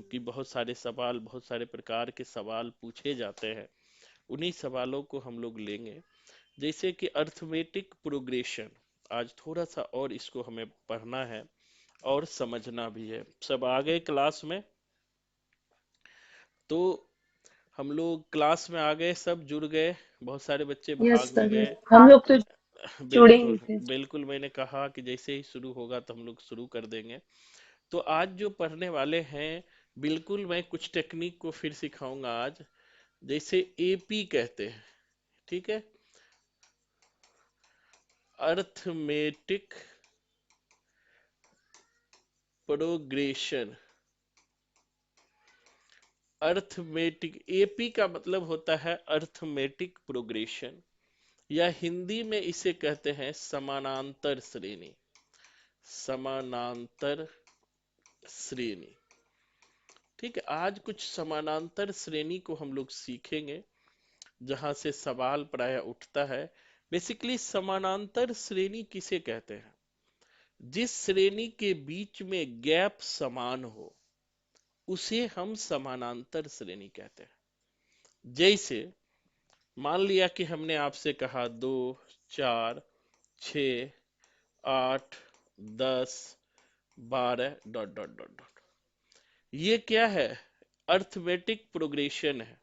की बहुत सारे सवाल, बहुत सारे प्रकार के सवाल पूछे जाते हैं, उन्हीं सवालों को हम लोग लेंगे। जैसे कि अर्थमेटिक प्रोग्रेशन, आज थोड़ा सा और इसको हमें पढ़ना है और समझना भी है। सब आ गए क्लास में? तो हम लोग क्लास में आ गए, सब जुड़ गए, बहुत सारे बच्चे यस भाग भी सर, गए। यस हम लोग तो जुड़े ही बिल्कुल थे। बिल्कुल, मैंने कहा कि जैसे ही शुरू होगा तो हम लोग शुरू कर देंगे। तो आज जो पढ़ने वाले हैं, बिल्कुल मैं कुछ टेक्निक को फिर सिखाऊंगा आज। जैसे एपी कहते हैं, ठीक है, अर्थमेटिक प्रोग्रेशन। अर्थमेटिक, एपी का मतलब होता है अर्थमेटिक प्रोग्रेशन, या हिंदी में इसे कहते हैं समानांतर श्रेणी। समानांतर श्रेणी, ठीक है। आज कुछ समानांतर श्रेणी को हम लोग सीखेंगे, जहां से सवाल प्राय उठता है। बेसिकली समानांतर श्रेणी किसे कहते हैं? जिस श्रेणी के बीच में गैप समान हो, उसे हम समानांतर श्रेणी कहते हैं। जैसे मान लिया कि हमने आपसे कहा 2, 4, 6, 8, 10, 12 डॉट डॉट डॉट डॉट। ये क्या है? अर्थमेटिक प्रोग्रेशन है,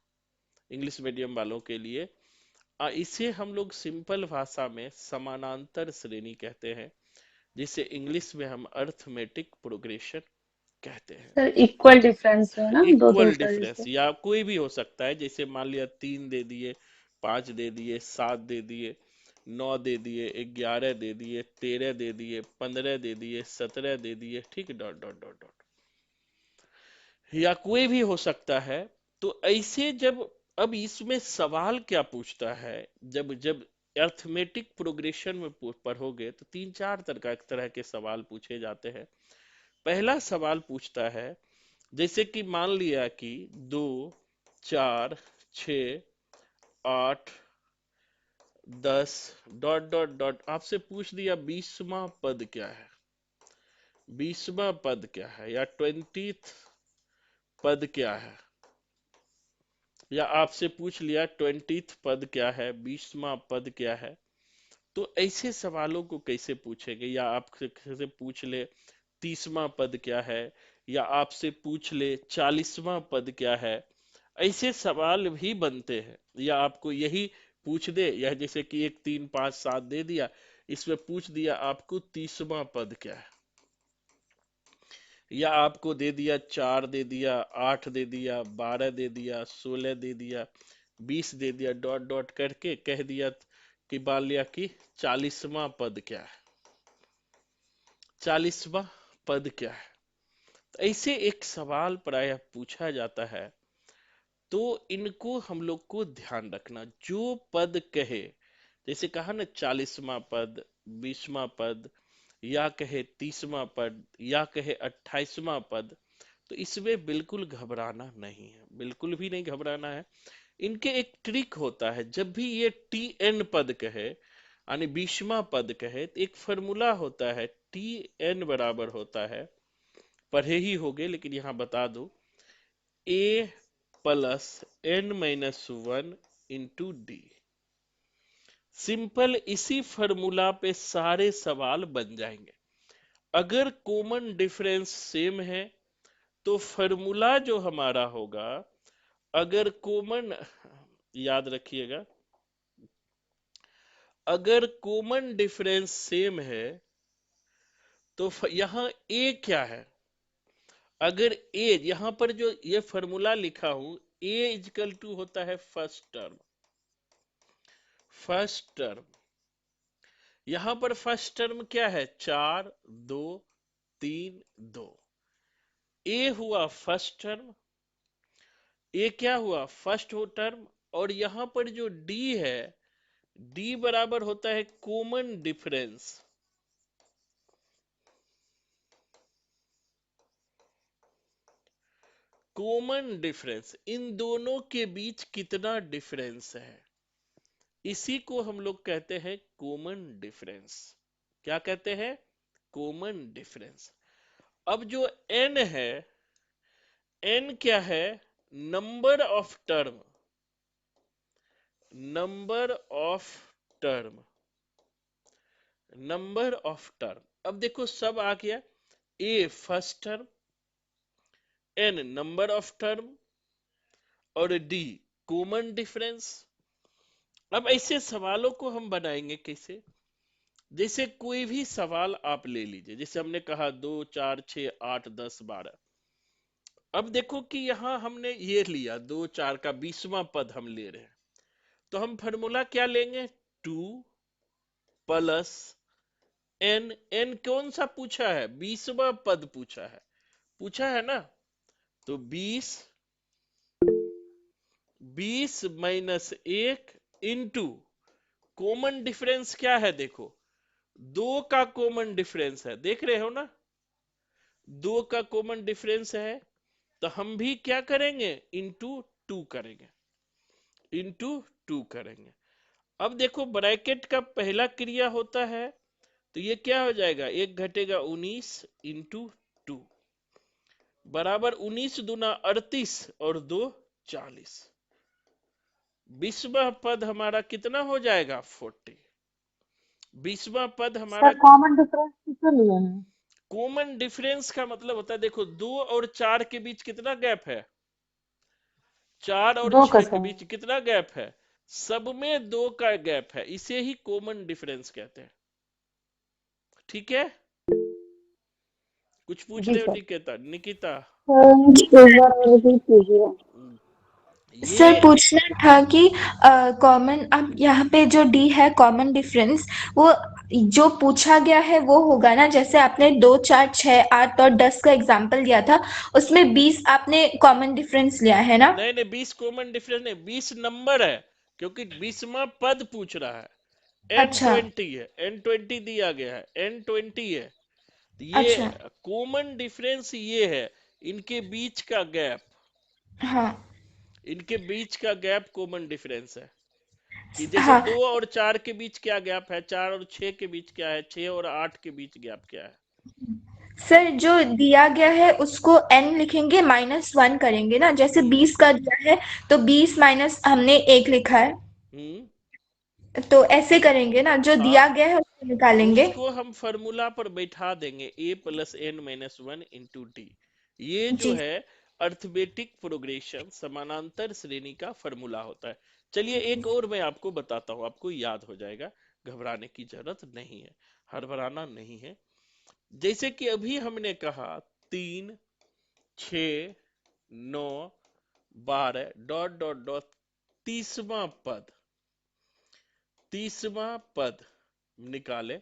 इंग्लिश मीडियम वालों के लिए। इसे हम लोग सिंपल भाषा में समानांतर श्रेणी कहते हैं, जिसे इंग्लिश में हम अर्थमेटिक प्रोग्रेशन कहते हैं। सर इक्वल डिफरेंस है ना दो दो इक्वल का डिफरेंस, जैसे। या कोई भी हो सकता है, जैसे मान लिया 3 दे दिए, 5 दे दिए, 7 दे दिए, 9 दे दिए, 11 दे दिए, 13 दे दिए, 15 दे दिए, 17 दे दिए, ठीक, डॉट डॉट डॉट डॉट, या कोई भी हो सकता है। तो ऐसे जब, अब इसमें सवाल क्या पूछता है, जब जब अर्थमेटिक प्रोग्रेशन में पढ़ोगे तो 3 4 तरह के सवाल पूछे जाते हैं। पहला सवाल पूछता है, जैसे कि मान लिया कि 2, 4, 6, 8, 10 डॉट डॉट डॉट, आपसे पूछ दिया 20वां पद क्या है। 20वां पद क्या है, या 20th पद क्या है, या आपसे पूछ लिया 20th पद क्या है, 20वां पद क्या है। तो ऐसे सवालों को कैसे पूछेंगे? या आपसे पूछ ले 30वां पद क्या है, या आपसे पूछ ले 40वां पद क्या है। ऐसे सवाल भी बनते हैं। या आपको यही पूछ दे, या जैसे कि 1, 3, 5, 7 दे दिया, इसमें पूछ दिया आपको 30वां पद क्या है, या आपको दे दिया 4 दे दिया, 8 दे दिया, 12 दे दिया, 16 दे दिया, 20 दे दिया, डॉट डॉट करके कह दिया कि मान लिया कि 40वां पद क्या है। 40वां पद क्या है? तो ऐसे एक सवाल प्रायः पूछा जाता है। तो इनको हम लोग को ध्यान रखना, जो पद कहे, जैसे कहा ना 40वां पद, 20वां पद, या कहे 30वां पद, या कहे 28वां पद, तो इसमें बिल्कुल घबराना नहीं है, बिल्कुल भी नहीं घबराना है। इनके एक ट्रिक होता है, जब भी ये टी एन पद कहे, यानी 20वां पद कहे, तो एक फॉर्मूला होता है, टी एन बराबर होता है, पढ़े ही होगे लेकिन यहां बता दो, a plus n minus 1 into d. Simple, इसी फॉर्मूला पे सारे सवाल बन जाएंगे। अगर कॉमन डिफरेंस सेम है तो फॉर्मूला जो हमारा होगा, अगर कॉमन, याद रखिएगा, अगर कॉमन डिफरेंस सेम है तो यहां ए क्या है? अगर ए, यहां पर जो ये फॉर्मूला लिखा हूं, ए इजकल टू होता है फर्स्ट टर्म। फर्स्ट टर्म, यहां पर फर्स्ट टर्म क्या है? 4, 2, 3, 2। ए हुआ फर्स्ट टर्म, ए क्या हुआ? फर्स्ट हो टर्म। और यहां पर जो डी है, डी बराबर होता है कॉमन डिफरेंस। कॉमन डिफरेंस, इन दोनों के बीच कितना डिफरेंस है, इसी को हम लोग कहते हैं कॉमन डिफरेंस। क्या कहते हैं? Common difference. अब जो n है, n क्या है? Number of term, number of term, number of term. अब देखो सब आ गया, a first term, n number of term और डी कॉमन डिफरेंस। अब ऐसे सवालों को हम बनाएंगे कैसे? जैसे कोई भी सवाल आप ले लीजिए, जैसे हमने कहा 2 4 6 8 10 12। अब देखो कि यहां हमने ये लिया 2 4 का 20वां पद हम ले रहे हैं, तो हम फॉर्मूला क्या लेंगे? 2 प्लस एन। एन कौन सा पूछा है? 20वां पद पूछा है, पूछा है ना? तो 20, 20 माइनस 1 इंटू कॉमन डिफरेंस क्या है? देखो 2 का कॉमन डिफरेंस है, देख रहे हो ना? 2 का कॉमन डिफरेंस है, तो हम भी क्या करेंगे? इंटू 2 करेंगे, इंटू 2 करेंगे। अब देखो ब्रैकेट का पहला क्रिया होता है, तो ये क्या हो जाएगा? 1 घटेगा 19 इंटू 2 बराबर 19 दूना 38 और 2 40। 20वां पद हमारा कितना हो जाएगा? 40। 20वां पद हमारा सर कॉमन डिफरेंस किसे लिए हैं? कॉमन डिफरेंस का मतलब होता है, देखो 2 और 4 के बीच कितना गैप है? 4 और दो का 6 के सर। बीच कितना गैप है? सब में 2 का गैप है, इसे ही कॉमन डिफरेंस कहते हैं। ठीक है? कुछ पूछ जी रहे हो सर। निकिता? निकिता, एक बार रिपीट कीजिए। ये सर पूछना था कि कॉमन, अब यहाँ पे जो डी है कॉमन डिफरेंस, वो जो पूछा गया है वो होगा ना? जैसे आपने 2 4 6 8 और 10 का एग्जाम्पल दिया था, उसमें 20 आपने कॉमन डिफरेंस लिया है ना? नहीं नहीं, 20 कॉमन डिफरेंस नहीं, 20 नंबर है, क्योंकि 20वां पद पूछ रहा है। एन अच्छा। 20 है, एन 20 दिया गया है, एन 20 है। तो ये अच्छा। कॉमन डिफरेंस ये है, इनके बीच का गैप, हाँ। इनके बीच का गैप कॉमन डिफरेंस है। कि जैसे हाँ 2 और 4 के बीच क्या गैप है, 4 और 6 के बीच क्या है, 6 और 8 के बीच गैप क्या है। सर, जो दिया गया है उसको n लिखेंगे, -1 करेंगे ना? जैसे हम्म 20 का दिया है तो 20 माइनस हमने 1 लिखा है, हम्म तो ऐसे करेंगे ना? जो हाँ, दिया गया है उसको निकालेंगे। उसको हम फॉर्मूला पर बैठा देंगे, a plus n minus one into d. ये जो जी। है अर्थमेटिक प्रोग्रेशन, समानांतर श्रेणी का फॉर्मूला होता है। चलिए एक और मैं आपको बताता हूं, आपको याद हो जाएगा, घबराने की जरूरत नहीं है, हड़बड़ाना नहीं है। जैसे कि अभी हमने कहा 3 6 9 12 डॉट डॉट डॉट 30वां पद, 30वां पद निकाले।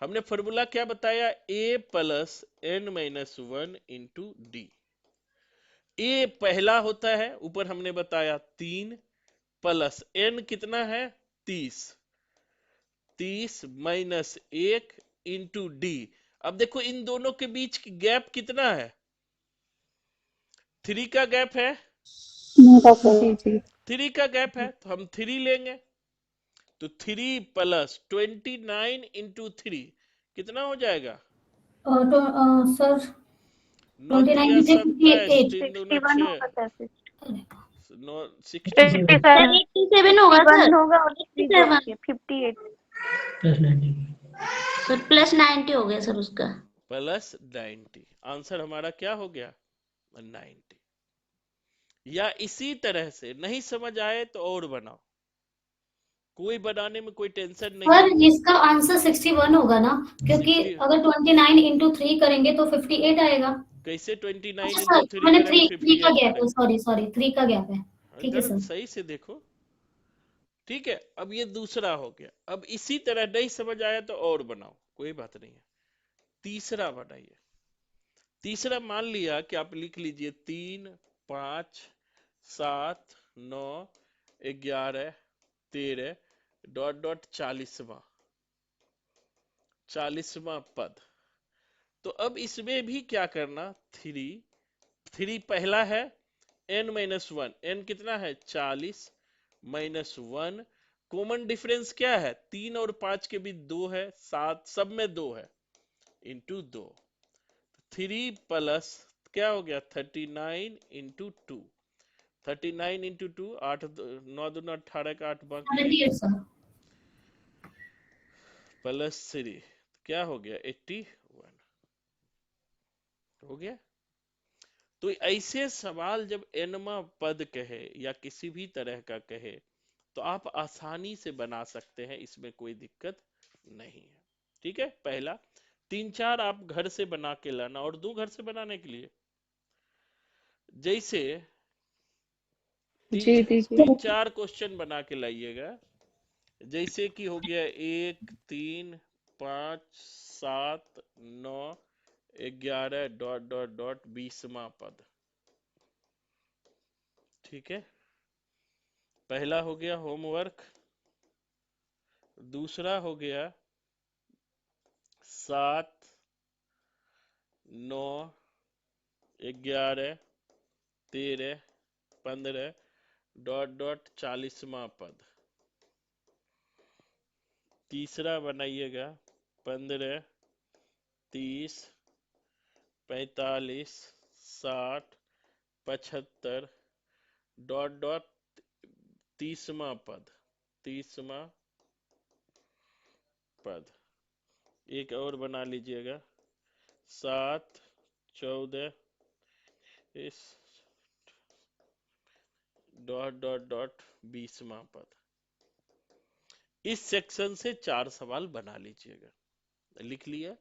हमने फॉर्मूला क्या बताया? a plus n minus one into d. A पहला होता है, ऊपर हमने बताया 3 प्लस एन कितना है? 30, 30 माइनस 1 इंटू डी। अब देखो इन दोनों के बीच की गैप कितना है? 3 का गैप है, जी जी। 3 का गैप है, तो हम 3 लेंगे। तो 3 प्लस 29 इंटू 3 कितना हो जाएगा? सर नौ तिया 29 सत्ताईस, 58। तीन दूना 61 छह, होगा सर फिर। नौ 67। 57। सर 87 होगा 61 सर। होगा और 3 जोड़ 87 के 58। प्लस 90। सर प्लस 90 हो गया सर उसका। प्लस 90, आंसर हमारा क्या हो गया? 90। या इसी तरह से नहीं समझ आए तो और बनाओ, कोई बनाने में कोई टेंशन नहीं सर है। इसका आंसर 61 होगा ना, क्योंकि 60 अगर 29 इंटू 3 करेंगे तो 58 आएगा। कैसे 29 अच्छा इंटू सर, थ्री मैंने करेंगे 3 का 58 गैप है, करेंगे? सॉरी सॉरी 3 का गैप है। ठीक है अगर सर। सही से देखो, ठीक है। अब ये दूसरा हो गया। अब इसी तरह नहीं समझ आया तो और बनाओ, कोई बात नहीं है। तीसरा बनाइए। तीसरा मान लिया कि आप लिख लीजिए 3 5 7 9 11 13 डॉट डॉट 40वां, 40वां पद। तो अब इसमें भी क्या करना? 3, 3 पहला है, एन माइनस वन, एन कितना है? 40 माइनस वन। कॉमन डिफरेंस क्या है? 3 और 5 के बीच 2 है, 7 सब में 2 है, इंटू 2। 3 प्लस क्या हो गया 39 इंटू 2, 39 इंटू 2, 8 9 दूना 18 का 8 बाकी 78 सर। प्लस 3 क्या हो गया 81 हो गया। तो ऐसे सवाल जब एनमा पद कहे या किसी भी तरह का कहे तो आप आसानी से बना सकते हैं, इसमें कोई दिक्कत नहीं है। ठीक है, पहला 3 4 आप घर से बना के लाना, और दो घर से बनाने के लिए जैसे जी दीजिए। 3 4 क्वेश्चन बना के लाइएगा। जैसे कि हो गया 1 3 5 7 9 11 डॉट डॉट डॉट 20वां पद। ठीक है, पहला हो गया होमवर्क, दूसरा हो गया 7 9 11 13 15 डॉट डॉट 40वां पद। तीसरा बनाइएगा 15 30 45 60 75 डॉट डॉट 30वां पद, 30वां पद। एक और बना लीजिएगा 7 14 इस डॉट डॉट डॉट 20वां पद। इस सेक्शन से 4 सवाल बना लीजिएगा। लिख लिया।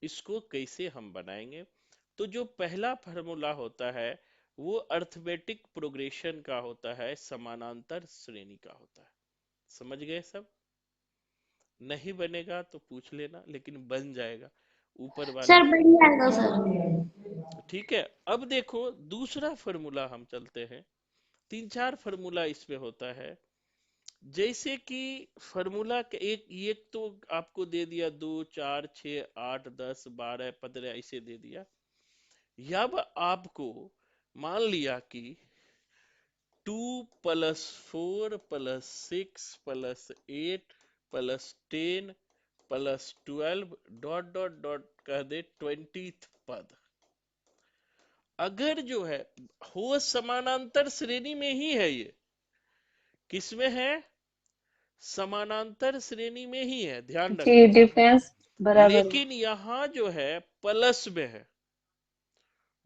इसको कैसे हम बनाएंगे, तो जो पहला फार्मूला होता है वो अर्थमेटिक प्रोग्रेशन का होता है, समानांतर श्रेणी का होता है। समझ गए सब? नहीं बनेगा तो पूछ लेना, लेकिन बन जाएगा ऊपर वाले। सर बन जाएगा सर। ठीक है, अब देखो दूसरा फार्मूला हम चलते हैं। 3 4 फार्मूला इसमें होता है। जैसे कि फार्मूला के एक तो आपको दे दिया 2 4 6 8 10 12 15 ऐसे दे दिया। अब आपको मान लिया कि 2 + 4 + 6 + 8 + 10 + 12 डॉट डॉट डॉट कह दे 20th पद। अगर जो है हो समानांतर श्रेणी में ही है, ये किसमें है? समानांतर श्रेणी में ही है, ध्यान जी रखना। डिफरेंस बराबर है। लेकिन यहां जो है प्लस में है,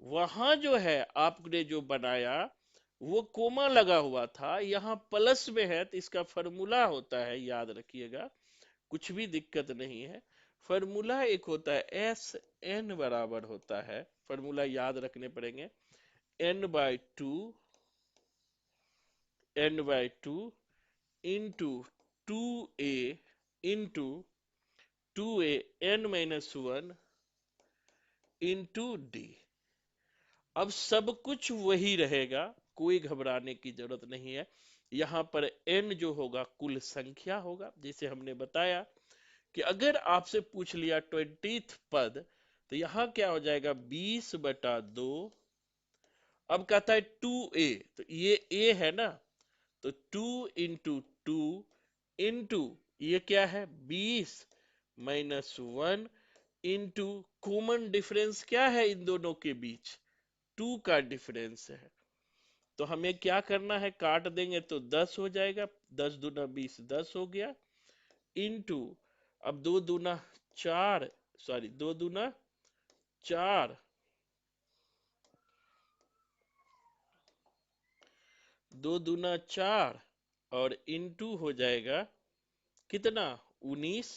वहां जो है आपने जो बनाया वो कोमा लगा हुआ था, यहाँ प्लस में है, तो इसका फॉर्मूला होता है, याद रखिएगा, कुछ भी दिक्कत नहीं है। फॉर्मूला एक होता है एस एन बराबर होता है, फॉर्मूला याद रखने पड़ेंगे, n/2 n/2 into 2a into 2a n-1 into D. अब सब कुछ वही रहेगा, कोई घबराने की जरूरत नहीं है। यहाँ पर n जो होगा कुल संख्या होगा। जैसे हमने बताया कि अगर आपसे पूछ लिया 20th पद, तो यहाँ क्या हो जाएगा 20/2। अब कहता है 2a, तो ये a है ना, तो 2 इंटू 2 इंटू ये क्या है 20 - 1 इंटू कॉमन डिफरेंस क्या है इन दोनों के बीच, 2 का डिफरेंस है। तो हमें क्या करना है, काट देंगे तो 10 हो जाएगा, 10 दूना 20 10 हो गया, इंटू अब 2 दूना 4, सॉरी 2 दूना 4, 2 दूना 4 और इंटू हो जाएगा कितना 19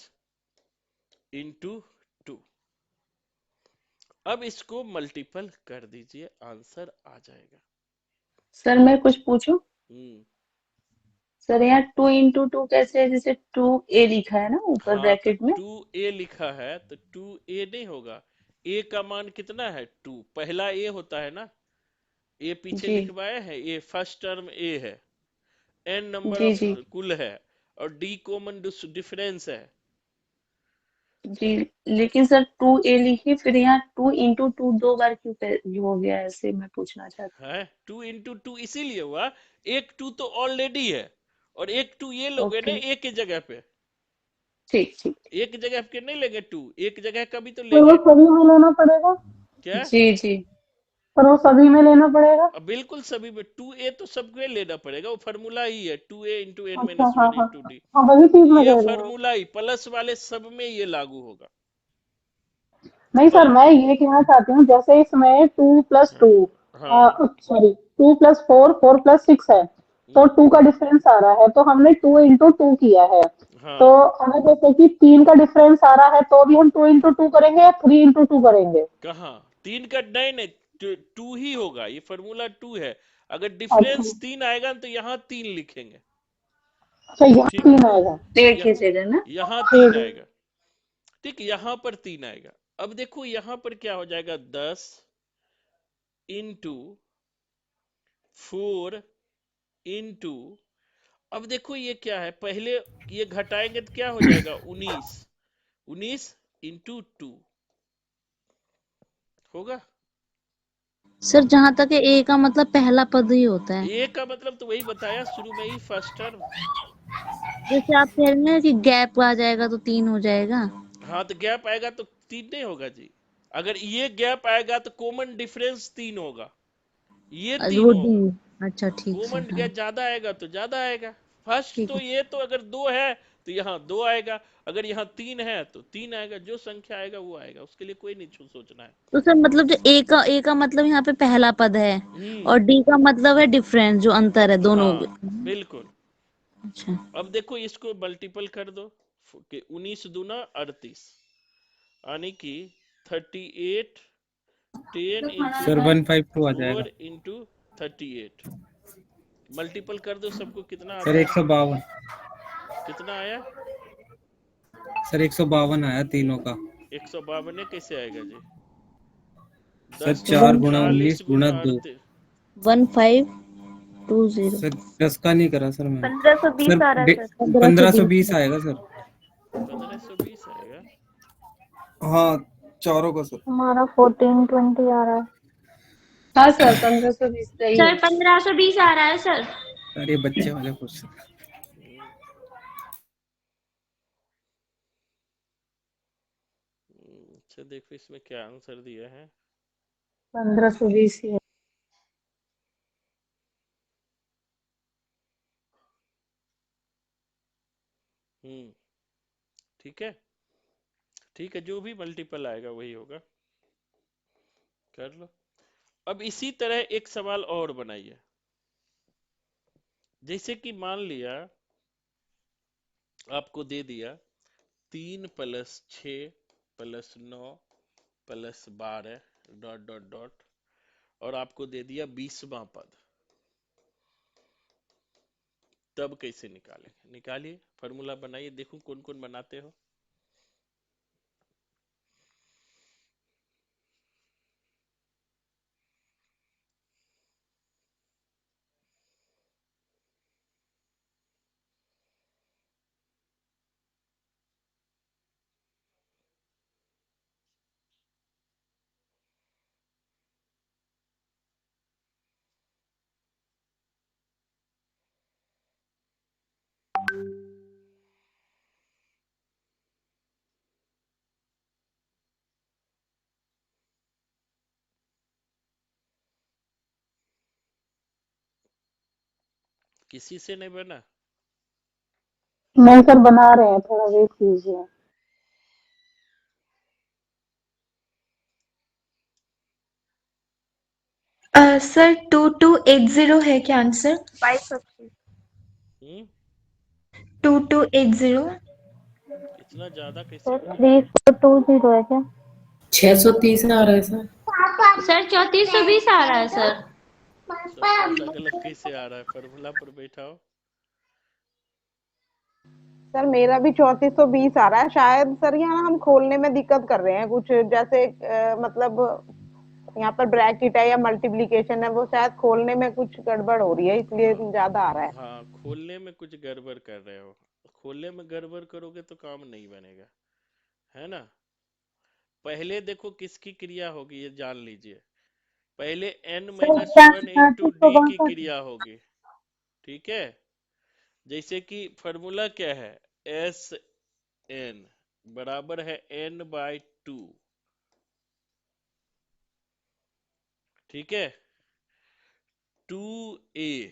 इंटू 2। अब इसको मल्टीपल कर दीजिए, आंसर आ जाएगा। सर मैं कुछ पूछूं? हम्म सर यहाँ 2 × 2 कैसे है? जैसे 2a लिखा है ना ऊपर हाँ, तो ब्रैकेट में। 2a लिखा है तो 2a नहीं होगा। a का मान कितना है 2, पहला a होता है ना, a पीछे जी लिखवाए हैं, a फर्स्ट टर्म a है, n नंबर जी ऑफ जी कुल है, और d कॉमन डिफरेंस है। जी। लेकिन सर 2a लिखिए, फिर यहाँ 2 × 2 दो बार क्यों हो गया? ऐसे मैं पूछना चाहती है 2 इंटू 2 इसीलिए हुआ, एक 2 तो ऑलरेडी है, और एक 2 ये हूँ। लोगे ना ओके एक की जगह पे, ठीक ठीक। एक जगह पे नहीं लेंगे 2, एक जगह का भी तो तो वो लेंगे। सभी में लेना पड़ेगा। क्या? जी जी। पर वो सभी में लेना पड़ेगा। अब बिल्कुल सभी में 2a तो सबके लेना पड़ेगा, वो फार्मूला ही है 2a इंटू एन अच्छा, माइनस हाँ वन हाँ इंटू डी। हाँ, वही चीज मैं ये कह रही हूँ। फार्मूला ही प्लस वाले सब में ये लागू होगा। नहीं सर, पर मैं ये कहना चाहती हूँ, जैसे इसमें 2+2, हाँ सॉरी 2+4 4+6 है, तो हम्म, 2 का डिफरेंस आ रहा है, तो हमने 2 into 2 किया है। तो हाँ अगर जैसे कि 3 का डिफरेंस आ रहा है तो भी हम 2 into 2 करेंगे या 3 into 2 करेंगे? कहाँ 3 का, नहीं नहीं, 2 ही होगा, ये फार्मूला 2 है। अगर अच्छा डिफरेंस 3 आएगा तो यहाँ 3 लिखेंगे। अच्छा, यहाँ ठीक, 3 आएगा। एक ही यहाँ जगह ना। यहाँ ठीक 3 है। आएगा। ठीक, यहाँ पर 3 आएगा। अब देखो यहाँ पर क्या हो जाएगा, 10 into 4 into, अब देखो ये क्या है, पहले ये घटाएंगे तो क्या हो जाएगा, 19, 19 into 2 होगा। सर जहाँ तक है ए का मतलब पहला पद ही होता है। ए का मतलब तो वही बताया शुरू में ही, फर्स्ट टर्म। जैसे आप कह रहे हैं कि गैप आ जाएगा तो 3 हो जाएगा। हाँ तो गैप आएगा तो 3 नहीं होगा जी। अगर ये गैप आएगा तो कॉमन डिफरेंस 3 होगा, ये 3 वो डी। होगा। अच्छा ठीक है, कॉमन हाँ गैप ज्यादा आएगा तो ज्यादा आएगा। फर्स्ट ठीक तो है। ये तो अगर 2 है तो यहाँ 2 आएगा, अगर यहाँ 3 है तो 3 आएगा, जो संख्या आएगा वो आएगा, उसके लिए कोई नहीं सोचना है। तो सर मतलब जो ए का मतलब यहाँ पे पहला पद है हम्म, और डी का मतलब है डिफरेंस, जो अंतर है दोनों हाँ के। बिल्कुल। अच्छा अब देखो इसको मल्टीपल कर दो कि 19 दूना 38, यानी कि 38, 10 इंटू सर 152 आ जाएगा। 4 into 38, मल्टीपल कर दो सबको, कितना सर आता है, 152। कितना आया, सर 152 आया तीनों का। 152 कैसे आएगा जी, सर 10 चार वन गुणा 40 उन्नीस गुणा गुना दो 38। 1520। सर 10 का नहीं करा सर मैंने। 1520 सर आ रहा है सर। 1520 1520। आएगा सर। 1520 आएगा। हाँ, चारों का सर। हमारा 1420 आ रहा है। हाँ सर, 1520 सही सर है। 1520 आ रहा है सर। सर ये बच्चे वाले क्वेश्चन। हम्म, अच्छा देखो इसमें क्या आंसर दिया है। 1520 ही है। हम्म, ठीक है, ठीक है, जो भी मल्टीपल आएगा वही होगा, कर लो। अब इसी तरह एक सवाल और बनाइए। जैसे कि मान लिया आपको दे दिया 3+6+9+12 डॉट डॉट डॉट, और आपको दे दिया 20वां पद, तब कैसे निकालेंगे, निकालिए, फॉर्मूला बनाइए, देखो कौन कौन बनाते हो। किसी से नहीं बना। नहीं सर, बना रहे हैं, थोड़ा वेट कीजिए। सर 2280 है क्या आंसर? 550। हम्म, 2280। इतना ज्यादा कैसे सर हो गया। 3420 है क्या? 630 आ रहा है सर। सर 3420 आ रहा है सर। सबका अलग अलग कैसे आ रहा है, फॉर्मूला पर बैठाओ। सर मेरा भी 3420 आ रहा है शायद। सर यहाँ हम खोलने में दिक्कत कर रहे हैं कुछ, जैसे मतलब यहाँ पर ब्रैकेट है या मल्टीप्लिकेशन है, वो शायद खोलने में कुछ गड़बड़ हो रही है, इसलिए हाँ ज्यादा आ रहा है। हाँ, खोलने में कुछ गड़बड़ कर रहे हो, खोलने में गड़बड़ करोगे तो काम नहीं बनेगा, है ना। पहले देखो किसकी क्रिया होगी ये जान लीजिए, पहले n sir minus one into 35 D की 62। क्रिया होगी। ठीक है, जैसे कि फॉर्मूला क्या है, एस एन बराबर है n/2। ठीक है, 2a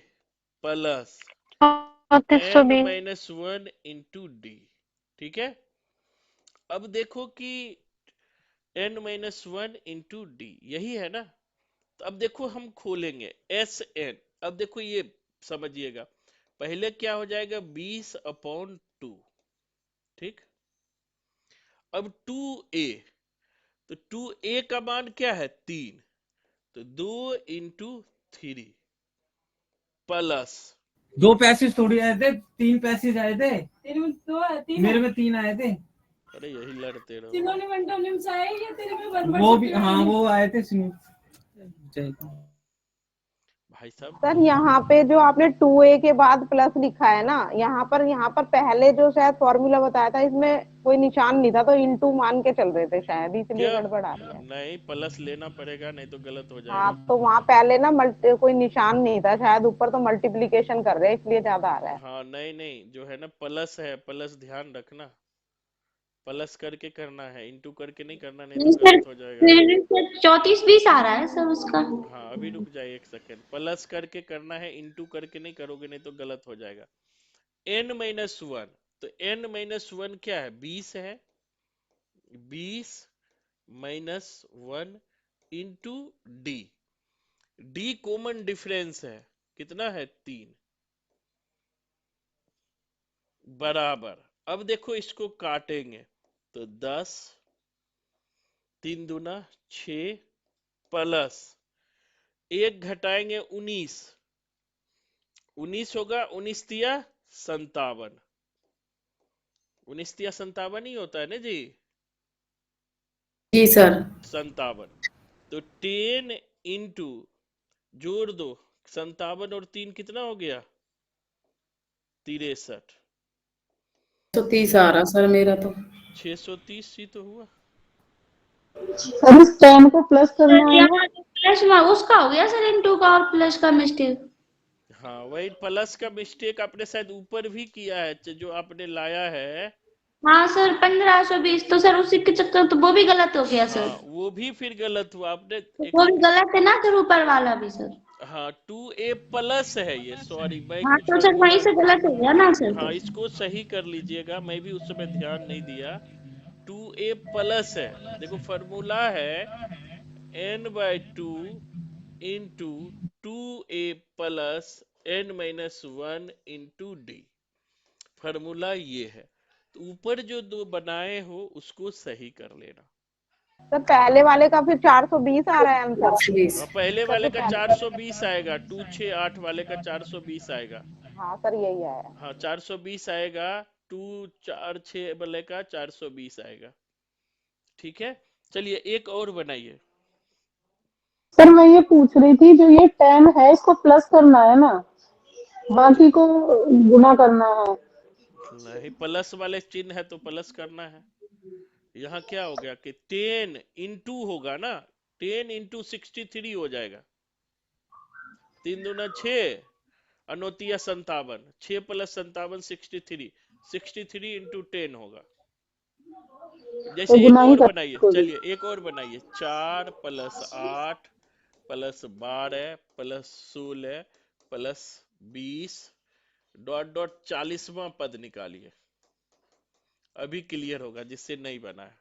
plus 3420। n-1 into D. ठीक है, अब देखो कि n-1 इंटू डी यही है ना। तो अब देखो हम खोलेंगे एस एन। अब देखो ये समझिएगा, पहले क्या हो जाएगा 20/2। ठीक, अब 2a, तो 2a का मान क्या है 3, तो 2 × 3 प्लस, 2 पैसेज थोड़ी आए थे, 3 पैसेज आए थे। तेरे में 2 आए, 3 मेरे में 3 आए थे। अरे यही लड़ते रहो। सिनोनिम से आए या तेरे में वो भी, हाँ वो आए थे भाई साहब सर यहाँ पे जो आपने 2a के बाद प्लस लिखा है ना, यहाँ पर पहले जो शायद फॉर्मूला बताया था इसमें कोई निशान नहीं था, तो इंटू मान के चल रहे थे शायद, इसलिए क्या, गड़बड़ आ रही है। नहीं प्लस लेना पड़ेगा, नहीं तो गलत हो हाँ, जाएगा। तो वहां पहले ना कोई निशान नहीं था शायद, ऊपर तो मल्टीप्लीकेशन कर रहे हैं इसलिए ज्यादा आ रहा है। हाँ नहीं नहीं, जो है ना प्लस है, प्लस ध्यान रखना, प्लस करके करना है, इंटू करके नहीं करना, नहीं तो नहीं सर, गलत हो जाएगा। फिर भी सर 3420 आ रहा है सर उसका। हाँ अभी रुक जाइए एक सेकेंड, प्लस करके करना है, इंटू करके नहीं करोगे, नहीं तो गलत हो जाएगा। n-1, तो n-1 क्या है 20 है, 20-1 into D. D common difference है, कितना है 3, बराबर। अब देखो इसको काटेंगे तो 10, 3 दूना 6 प्लस 1 घटाएंगे 19, 19 होगा, 19 तिया 57, 19 तिया 57 ही होता है ना जी, जी सर। 57। तो 10 इंटू, जोड़ दो 57 और 3 कितना हो गया 63, 130 आ रहा सर मेरा तो। 630 ही तो हुआ। सर इस 10 को प्लस करना सर है ना। यहाँ प्लस में उसका हो गया सर, इंटू का और प्लस का मिस्टेक। हाँ वही प्लस का मिस्टेक आपने शायद ऊपर भी किया है, जो आपने लाया है। हाँ सर 1520, तो सर उसी के चक्कर तो वो भी गलत हो गया सर। हाँ वो भी फिर गलत हुआ आपने तो एक। वो भी गलत है ना सर, ऊपर वाला भी सर। हाँ 2a प्लस है ये, सॉरी मैं हाँ कुछ तो सर वहीं फॉर्मूला, से गलत हो गया ना सर हाँ फिर। इसको सही कर लीजिएगा, मैं भी उस समय ध्यान नहीं दिया। 2a प्लस है, देखो फॉर्मूला है n/2 into 2a plus n-1 into D. Formula ये है, तो ऊपर जो दो बनाए हो उसको सही कर लेना। सर पहले वाले का फिर 420 आ रहा है आंसर। 120। हाँ पहले वाले सबसे का पहले 420 आएगा, 268 वाले का 420 आएगा। हाँ सर यही आया। हाँ 420 आएगा, 246 वाले का 420 आएगा। ठीक है, चलिए एक और बनाइए। सर मैं ये पूछ रही थी, जो ये 10 है इसको प्लस करना है ना, बाकी को गुना करना है। नहीं प्लस वाले चिन्ह है तो प्लस करना है। यहाँ क्या हो गया कि 10 इंटू होगा ना, 10 इंटू 63 हो जाएगा, 3 दूना 6, अनोतिया 57, 6 प्लस 57 63, 63 इंटू 10 होगा। तो जैसे एक गुना ही और बनाइए, करोगे। चलिए एक और बनाइए, 4 plus 8 plus 12 plus 16 plus 20 dot dot 40वां पद निकालिए, अभी क्लियर होगा जिससे नहीं बना है।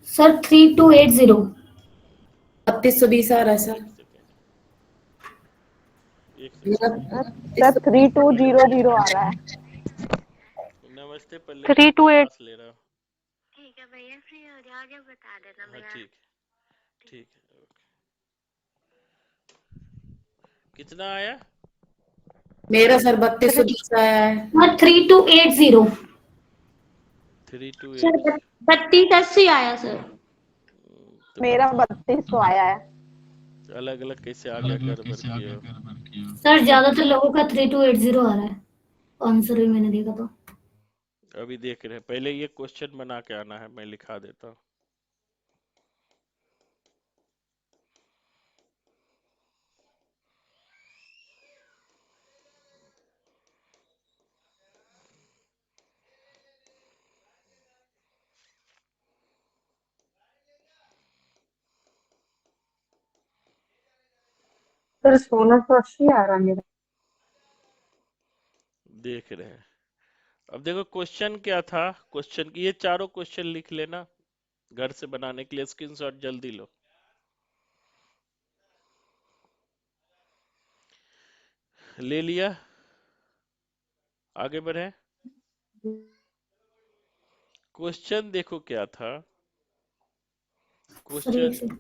सर 3280। 3220 आ रहा है सर। एक सेकंड सर 3200 आ रहा है। नमस्ते पल्लवी, 328 क्लास ले रहा हूँ। ठीक है भैया, फ्री हो जाओगे बता देना हाँ भैया। ठीक है, ओके। कितना आया? मेरा सर 3220 आया है। सर 3280। 328। 3280 आया सर। तो मेरा 3200 आया है। अलग अलग कैसे आ गया, गड़बड़ किए हो? सर ज्यादातर लोगों का 3280 आ रहा है, आंसर भी मैंने देखा तो। अभी देख रहे हैं, पहले ये क्वेश्चन बना के आना है, मैं लिखा देता हूँ। सर 1680 आ रहा है मेरा। देख रहे हैं। अब देखो क्वेश्चन क्या था, क्वेश्चन की ये चारों क्वेश्चन लिख लेना घर से बनाने के लिए, स्क्रीनशॉट जल्दी लो। ले लिया, आगे बढ़े। क्वेश्चन देखो क्या था, सर एक question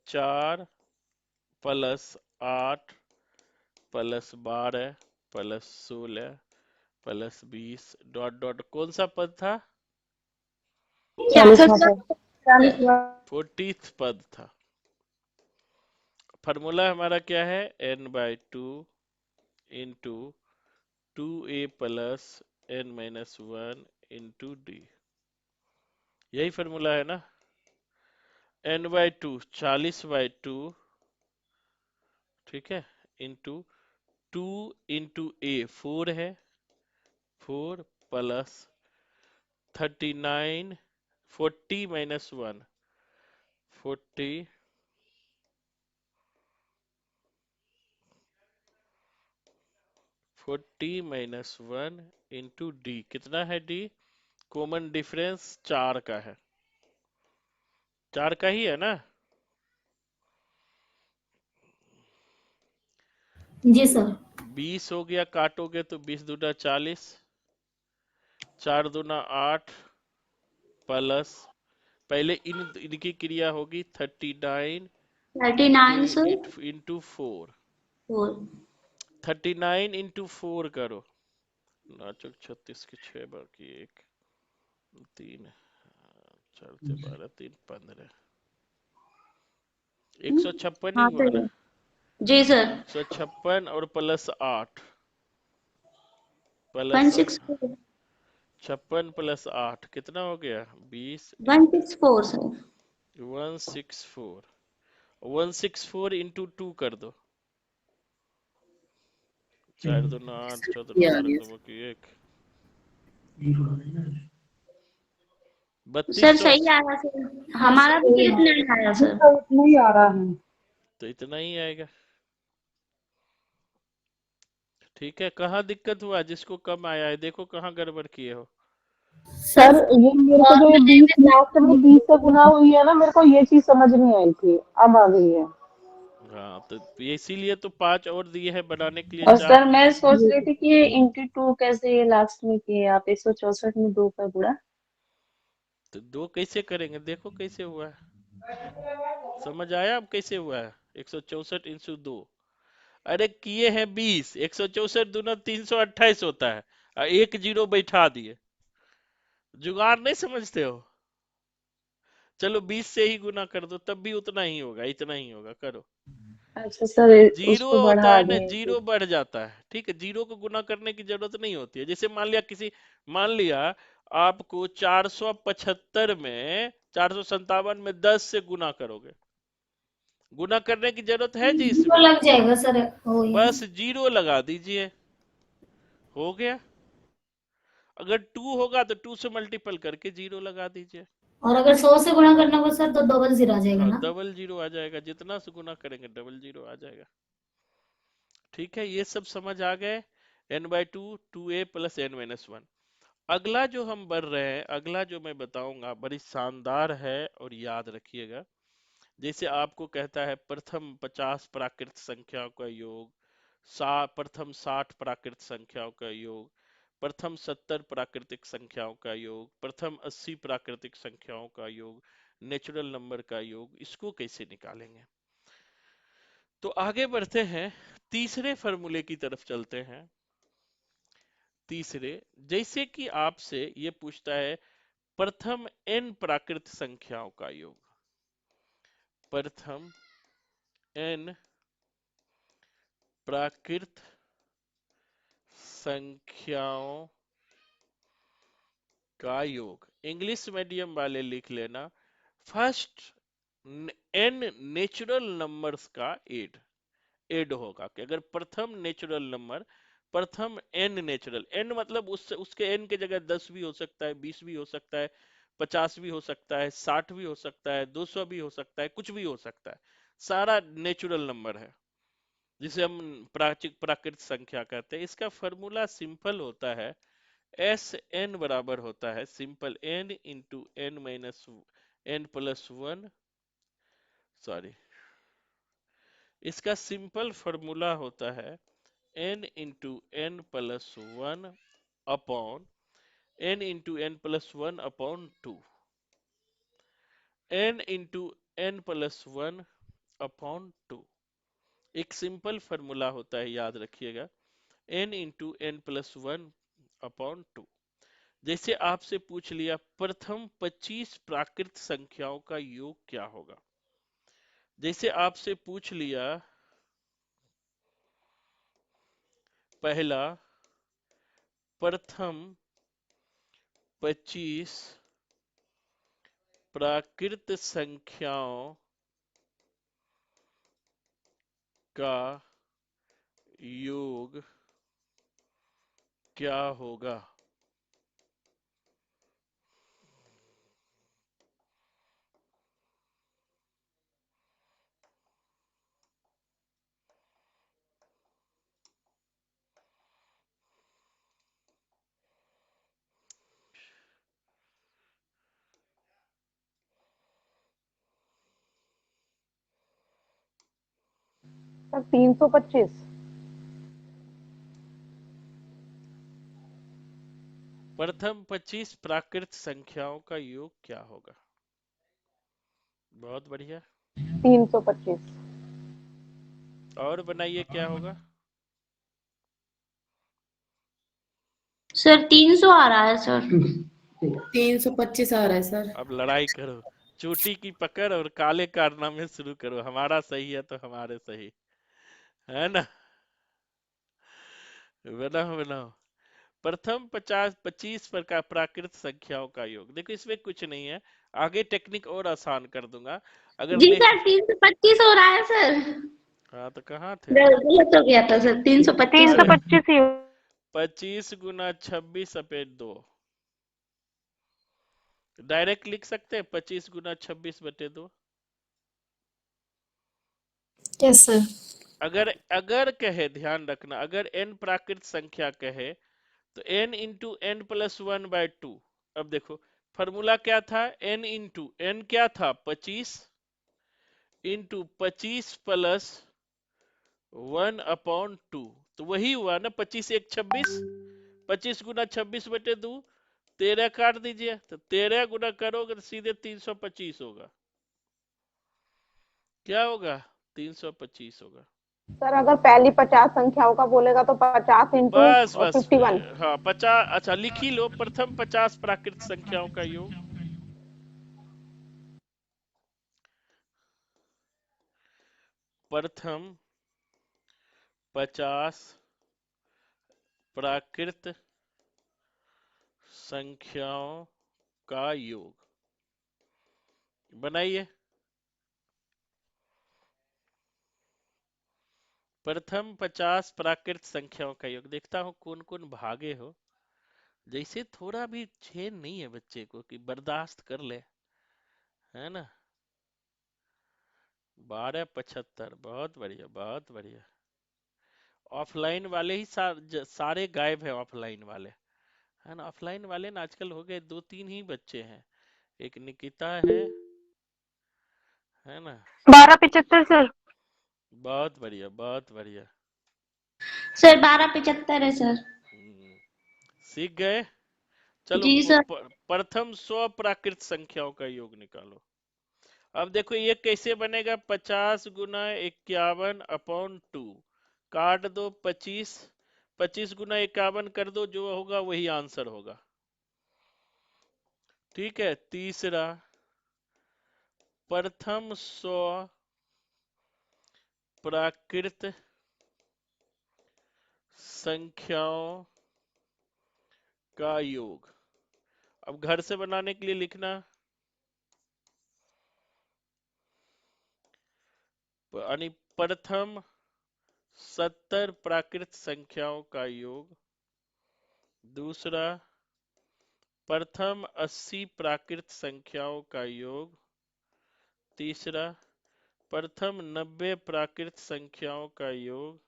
4 plus 8 plus 12 plus 16 plus 20 dot dot, कौन सा पद था? 40th पद था। फार्मूला हमारा क्या है? n/2 into 2a plus n-1 into D, यही फार्मूला है ना? n/2 40/2, ठीक है, इंटू 2 इंटू a 4 है, 4 plus 39 40 minus 1 40 40 minus 1 into D, कितना है डी? कॉमन डिफरेंस 4 का है, 4 का ही है ना? जी सर। 20 हो गया, काटोगे तो 20 दूना 40, 4 दूना 8 प्लस, पहले इनकी क्रिया होगी 39 39 सर। इंटू 4, 4 39 इंटू 4 करो, 9 36 की 6 बाकी 1 3 4 से 12 3 15, 156 ही हाँ हुआ ना? सर। जी सर। 156 और प्लस 8 प्लस 164 56 प्लस 8 कितना हो गया? 20 164 सर। 164, 164 इंटू 2 कर दो, 4 दूना 8 4 दूना ये आ 12 गया। दो बाकी 1, सर 3200। सही आया सर, हमारा भी तो इतना ही आया सर। इसका इतना ही आ रहा है। तो इतना ही आएगा, ठीक है। कहाँ दिक्कत हुआ? जिसको कम आया है देखो कहाँ गड़बड़ किए हो। सर ये मेरे को जो ये 20 लास्ट में 20 से गुना हुई है ना, मेरे को ये चीज समझ नहीं आई थी, अब आ गई है। हाँ तो इसीलिए तो 5 और दिए हैं बनाने के लिए, और 4। सर मैं सोच रही थी कि इंटू 2 कैसे ये लास्ट में किए आप, 164 में 2 का गुणा। तो 2 कैसे करेंगे, देखो कैसे हुआ है, समझ आया अब कैसे हुआ है? 164 इंटू 2, अरे किए हैं 20, 164 दूना 328 होता है, और 1 जीरो बैठा दिए, जुगाड़ नहीं समझते हो? चलो 20 से ही गुना कर दो, तब भी उतना ही होगा, इतना ही होगा, करो। अच्छा सर, जीरो उसको होता बढ़ा है ना, दिए जीरो फिर। बढ़ जाता है, ठीक है, जीरो को गुना करने की जरूरत नहीं होती है। जैसे मान लिया आपको 475 में 457 में 10 से गुना करोगे, गुना करने की जरूरत है जी तो इसमें? लग जाएगा सर, हो ही बस जीरो लगा दीजिए, हो गया। अगर 2 होगा तो 2 से मल्टीपल करके जीरो लगा दीजिए। और अगर 100 से गुणा करना हो सर तो डबल जीरो आ जाएगा हाँ, ना? डबल जीरो आ जाएगा, जितना से गुना करेंगे डबल जीरो आ जाएगा, ठीक है। ये सब समझ आ गए। n/2 2a plus n-1। अगला जो हम बढ़ रहे हैं, अगला जो मैं बताऊंगा बड़ी शानदार है और याद रखिएगा। जैसे आपको कहता है प्रथम 50 प्राकृत संख्याओं का योग, प्रथम 60 प्राकृत संख्याओं का योग, प्रथम 70 प्राकृतिक संख्याओं का योग, प्रथम 80 प्राकृतिक संख्याओं का योग, नेचुरल नंबर का योग, इसको कैसे निकालेंगे? तो आगे बढ़ते हैं, तीसरे फॉर्मूले की तरफ चलते हैं। तीसरे, जैसे कि आपसे ये पूछता है प्रथम n प्राकृत संख्याओं का योग, प्रथम n प्राकृत संख्याओं का योग। इंग्लिश मीडियम वाले लिख लेना, फर्स्ट n नेचुरल नंबर्स का एड होगा। कि अगर प्रथम नेचुरल नंबर, प्रथम n नेचुरल, n मतलब उसके n के जगह 10 भी हो सकता है, 20 भी हो सकता है, 50 भी हो सकता है, 60 भी हो सकता है, 200 भी हो सकता है, कुछ भी हो सकता है, सारा नेचुरल नंबर है जिसे हम प्राकृत संख्या कहते हैं। इसका फॉर्मूला सिंपल होता है, एस एन बराबर होता है simple n into n minus n plus one, sorry, इसका सिंपल फॉर्मूला होता है n into n plus one upon n into n plus one upon two, n into n plus one upon two. एक simple formula होता है, याद रखिएगा, n into n plus one upon two. जैसे आपसे पूछ लिया प्रथम 25 प्राकृत संख्याओं का योग क्या होगा। जैसे आपसे पूछ लिया पहला प्रथम 25 प्राकृत संख्याओं का योग क्या होगा। सर 325। प्रथम 25 प्राकृत संख्याओं का योग क्या होगा। बहुत बढ़िया, 325। और बनाइए क्या होगा। सर 300 आ रहा है सर। 325 आ रहा है सर। अब लड़ाई करो, चोटी की पकड़ और काले कारनामे शुरू करो। हमारा सही है तो हमारे सही है ना। बनाओ बनाओ। प्रथम 25 प्रकार प्राकृत संख्याओं का योग। देखो इसमें कुछ नहीं है, आगे टेक्निक और आसान कर दूंगा। अगर जी ने सर 325 हो रहा है सर। हाँ तो कहाँ थे। गलत हो गया था सर, 325 हो रहा है। 325 ही 25 गुना 26 अपे 2, डायरेक्ट लिख सकते हैं 25 गुना 26 बटे 2। Yes sir. अगर अगर कहे, ध्यान रखना, अगर n प्राकृत संख्या कहे तो n into n plus one by two. अब देखो फॉर्मूला क्या था, n इंटू एन क्या था 25 into 25 plus one upon to, तो वही हुआ ना 25 एक 26, 25 गुना 26 बटे 2, 13 काट दीजिए तो 13 गुना करोगे तो सीधे 325 होगा। क्या होगा, 325 होगा। सर अगर पहली 50 संख्याओं का बोलेगा तो 50 इंटू बस बस 51। हाँ 50, अच्छा लिख ही लो, प्रथम 50 प्राकृत संख्याओं का योग। प्रथम 50 प्राकृत संख्याओं का योग बनाइए। प्रथम 50 प्राकृत संख्याओं का योग, देखता हूं कौन कौन भागे हो। जैसे थोड़ा भी झेल नहीं है बच्चे को कि बर्दाश्त कर ले, है ना। 1275, बहुत बढ़िया बहुत बढ़िया। ऑफलाइन वाले ही सारे गायब है, ऑफलाइन वाले है ना। ऑफलाइन वाले ना आजकल हो गए 2-3 ही बच्चे हैं, एक निकिता है ना। 1275 सर। बहुत बढ़िया बहुत बढ़िया। सर 1275 है सर। हम्म, सीख गए। चलो जी सर। प्रथम 100 प्राकृत संख्याओं का योग निकालो। अब देखो ये कैसे बनेगा, 50 गुना 51 अपॉन 2, काट दो 25, 25 गुना 51 कर दो, जो होगा वही आंसर होगा। ठीक है। तीसरा, प्रथम 100 प्राकृत संख्याओं का योग। अब घर से बनाने के लिए लिखना, यानी प्रथम 70 प्राकृत संख्याओं का योग। दूसरा, प्रथम 80 प्राकृत संख्याओं का योग। तीसरा, प्रथम 90 प्राकृत संख्याओं का योग।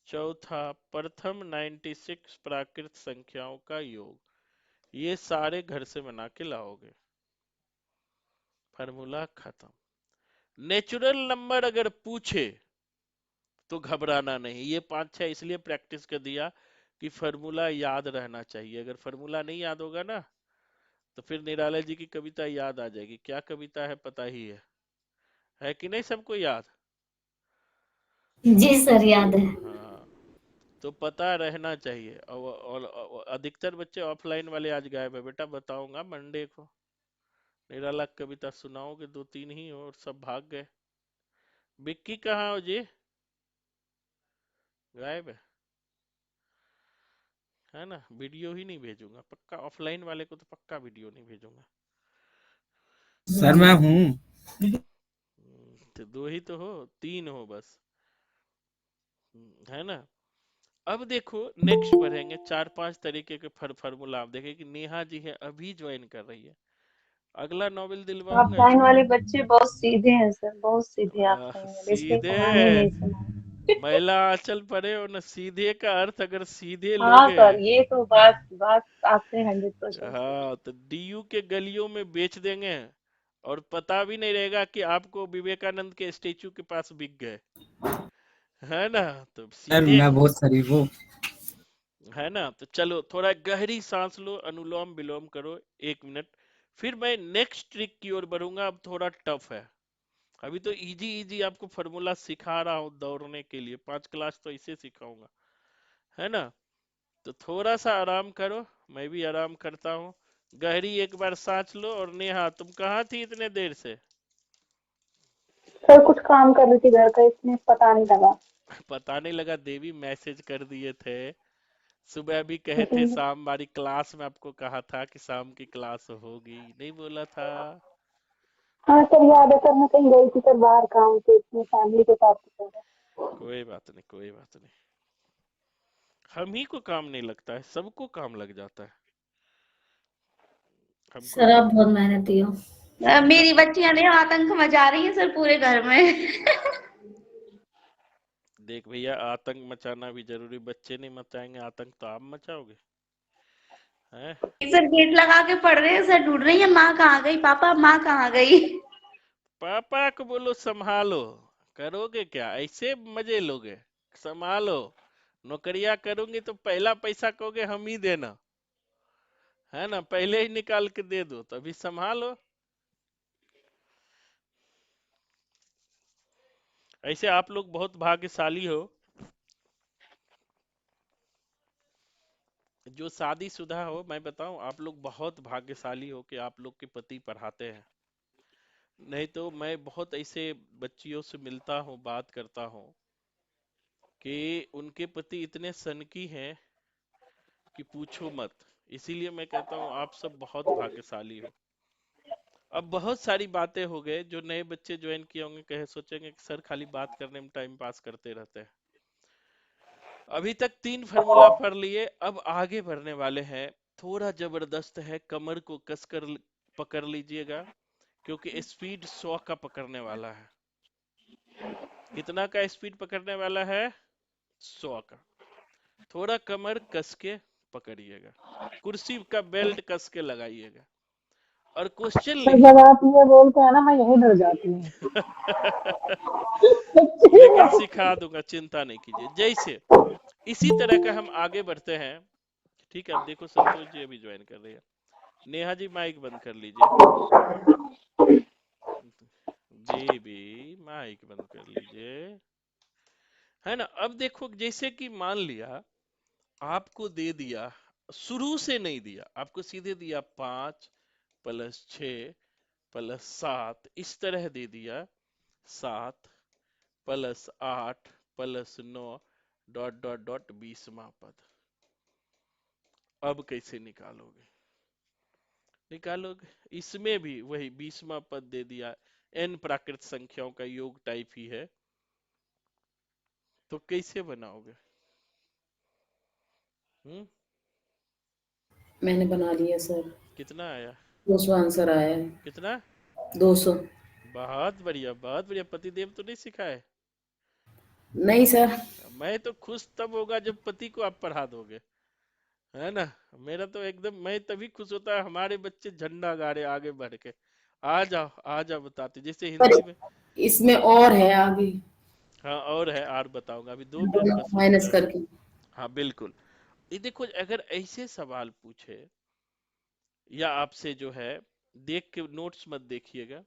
चौथा, प्रथम 96 प्राकृत संख्याओं का योग। ये सारे घर से बना के लाओगे। फार्मूला खत्म। नेचुरल नंबर अगर पूछे तो घबराना नहीं। ये 5-6 इसलिए प्रैक्टिस कर दिया कि फार्मूला याद रहना चाहिए। अगर फार्मूला नहीं याद होगा ना तो फिर निराला जी की कविता याद आ जाएगी। क्या कविता है पता ही है कि नहीं सबको याद? जी सर याद है। हाँ, तो पता रहना चाहिए। और अधिकतर बच्चे ऑफलाइन वाले आज गायब है। बेटा बताऊंगा मंडे को, निराला कविता सुनाओगे, 2-3 ही हो और सब भाग गए। बिक्की कहाँ हो जी? गायब है ना। वीडियो ही नहीं भेजूंगा पक्का, ऑफलाइन वाले को तो पक्का वीडियो नहीं भेजूंगा। सर मैं हूँ। तो 2 ही तो हो, 3 हो बस, है ना। अब देखो नेक्स्ट बढ़ेंगे। 4-5 तरीके के फार्मूला आप देखें कि नेहा जी है अभी ज्वाइन कर रही है। अगला नॉवेल दिलवाऊंगा ऑफलाइन इसको। वाले बच्चे बहुत सीधे हैं सर, बहुत सीधे ऑफलाइन वाले, इसलिए सीधे कहानी नहीं सुना। महिला आंचल परे हो न। सीधे का अर्थ अगर सीधे हाँ लोगे, सर, ये तो बात बात आपने 100% सही। हाँ, तो डीयू के गलियों में बेच देंगे और पता भी नहीं रहेगा कि आपको विवेकानंद के स्टेचू के पास बिक गए, है ना। तो सर सीधे मैं बहुत शरीफ हूँ। है ना। तो चलो थोड़ा गहरी सांस लो, अनुलोम विलोम करो 1 मिनट, फिर मैं नेक्स्ट ट्रिक की ओर बढ़ूंगा। अब थोड़ा टफ है, अभी तो इजी इजी आपको फॉर्मूला सिखा रहा हूँ दौड़ने के लिए। 5 क्लास तो इसे सिखाऊंगा, है ना। तो थोड़ा सा आराम करो, मैं भी आराम करता हूँ। गहरी एक बार सांस लो। और नेहा तुम कहाँ थी इतने देर से? सर कुछ काम कर रही थी घर का, इसमें पता नहीं लगा। पता नहीं लगा? देवी मैसेज कर दिए थे सुबह भी, कहे थे जी शाम हमारी क्लास में, आपको कहा था कि शाम की क्लास होगी, नहीं बोला था? हाँ सर, याद है सर, मैं कहीं गई थी सर बाहर काम से, अपनी फैमिली के साथ थी सर। कोई बात नहीं कोई बात नहीं, हम ही को काम नहीं लगता है, सबको काम लग जाता है। हमको सर तो आप बहुत मेहनती हो। मेरी बच्चियां ने आतंक मचा रही हैं सर पूरे घर में। देख भैया, आतंक मचाना भी जरूरी, बच्चे नहीं मचाएंगे आतंक तो आप मचाओगे, हैं? सर गेट लगा के पढ़ रहे हैं सर, ढूंढ रही है माँ कहाँ गई, पापा माँ कहाँ गई। पापा को बोलो संभालो। करोगे क्या ऐसे मजे लोगे? संभालो। नौकरियां करूंगी तो पहला पैसा कहोगे हम ही देना, है ना। पहले ही निकाल के दे दो, तो अभी संभालो। ऐसे आप लोग बहुत भाग्यशाली हो, जो शादीशुदा हो। मैं बताऊं, आप लोग बहुत भाग्यशाली हो कि आप लोग के पति पढ़ाते हैं। नहीं तो मैं बहुत ऐसे बच्चियों से मिलता हूँ, बात करता हूँ कि उनके पति इतने सनकी हैं कि पूछो मत। इसीलिए मैं कहता हूँ आप सब बहुत भाग्यशाली हो। अब बहुत सारी बातें हो गए, जो नए बच्चे ज्वाइन किए होंगे कहे सोचेंगे कि सर खाली बात करने में टाइम पास करते रहते हैं। अभी तक 3 फार्मूला पढ़ लिए, अब आगे बढ़ने वाले हैं। थोड़ा जबरदस्त है, कमर को कसकर पकड़ लीजिएगा, क्योंकि स्पीड 100 का पकड़ने वाला है। कितना का स्पीड पकड़ने वाला है? 100 का। थोड़ा कमर कस के पकड़िएगा, कुर्सी का बेल्ट कस के लगाइएगा और क्वेश्चन सर जब लिखिए। आप ये बोलते हैं ना मैं यही डर जाती हूँ। लेकिन सिखा दूंगा, चिंता नहीं कीजिए। जैसे इसी तरह का हम आगे बढ़ते हैं। ठीक है, अब देखो संतोष जी अभी ज्वाइन कर रही है। नेहा जी माइक बंद कर लीजिए। जी भी माइक बंद कर लीजिए, है ना। अब देखो जैसे कि मान लिया आपको दे दिया, शुरू से नहीं दिया, आपको सीधे दिया 5 + 6 + 7, इस तरह दे दिया 7 + 8 + 9 ... 20वां पद। अब कैसे निकालोगे? निकालोगे इसमें भी वही 20वां पद दे दिया, n प्राकृत संख्याओं का योग टाइप ही है, तो कैसे बनाओगे? मैंने बना लिया सर। कितना आया? 200 आंसर आया है। कितना? 200। बहुत बढ़िया, बहुत बढ़िया। पतिदेव तो नहीं सिखाए? नहीं सर। मैं तो खुश तब होगा जब पति को आप पढ़ा दोगे, है ना। मेरा तो एकदम, मैं तभी खुश होता है हमारे बच्चे झंडा गा रहे आगे बढ़ के। आ जाओ आ जाओ बताते, जैसे पर हिंदी में। इसमें और है आगे, हाँ और है, और बताऊंगा, अभी 2 मिनट बस रुक माइनस जाओ। करके। हाँ बिल्कुल। ये देखो अगर ऐसे सवाल पूछे या आपसे जो है, देख के नोट्स मत देखिएगा।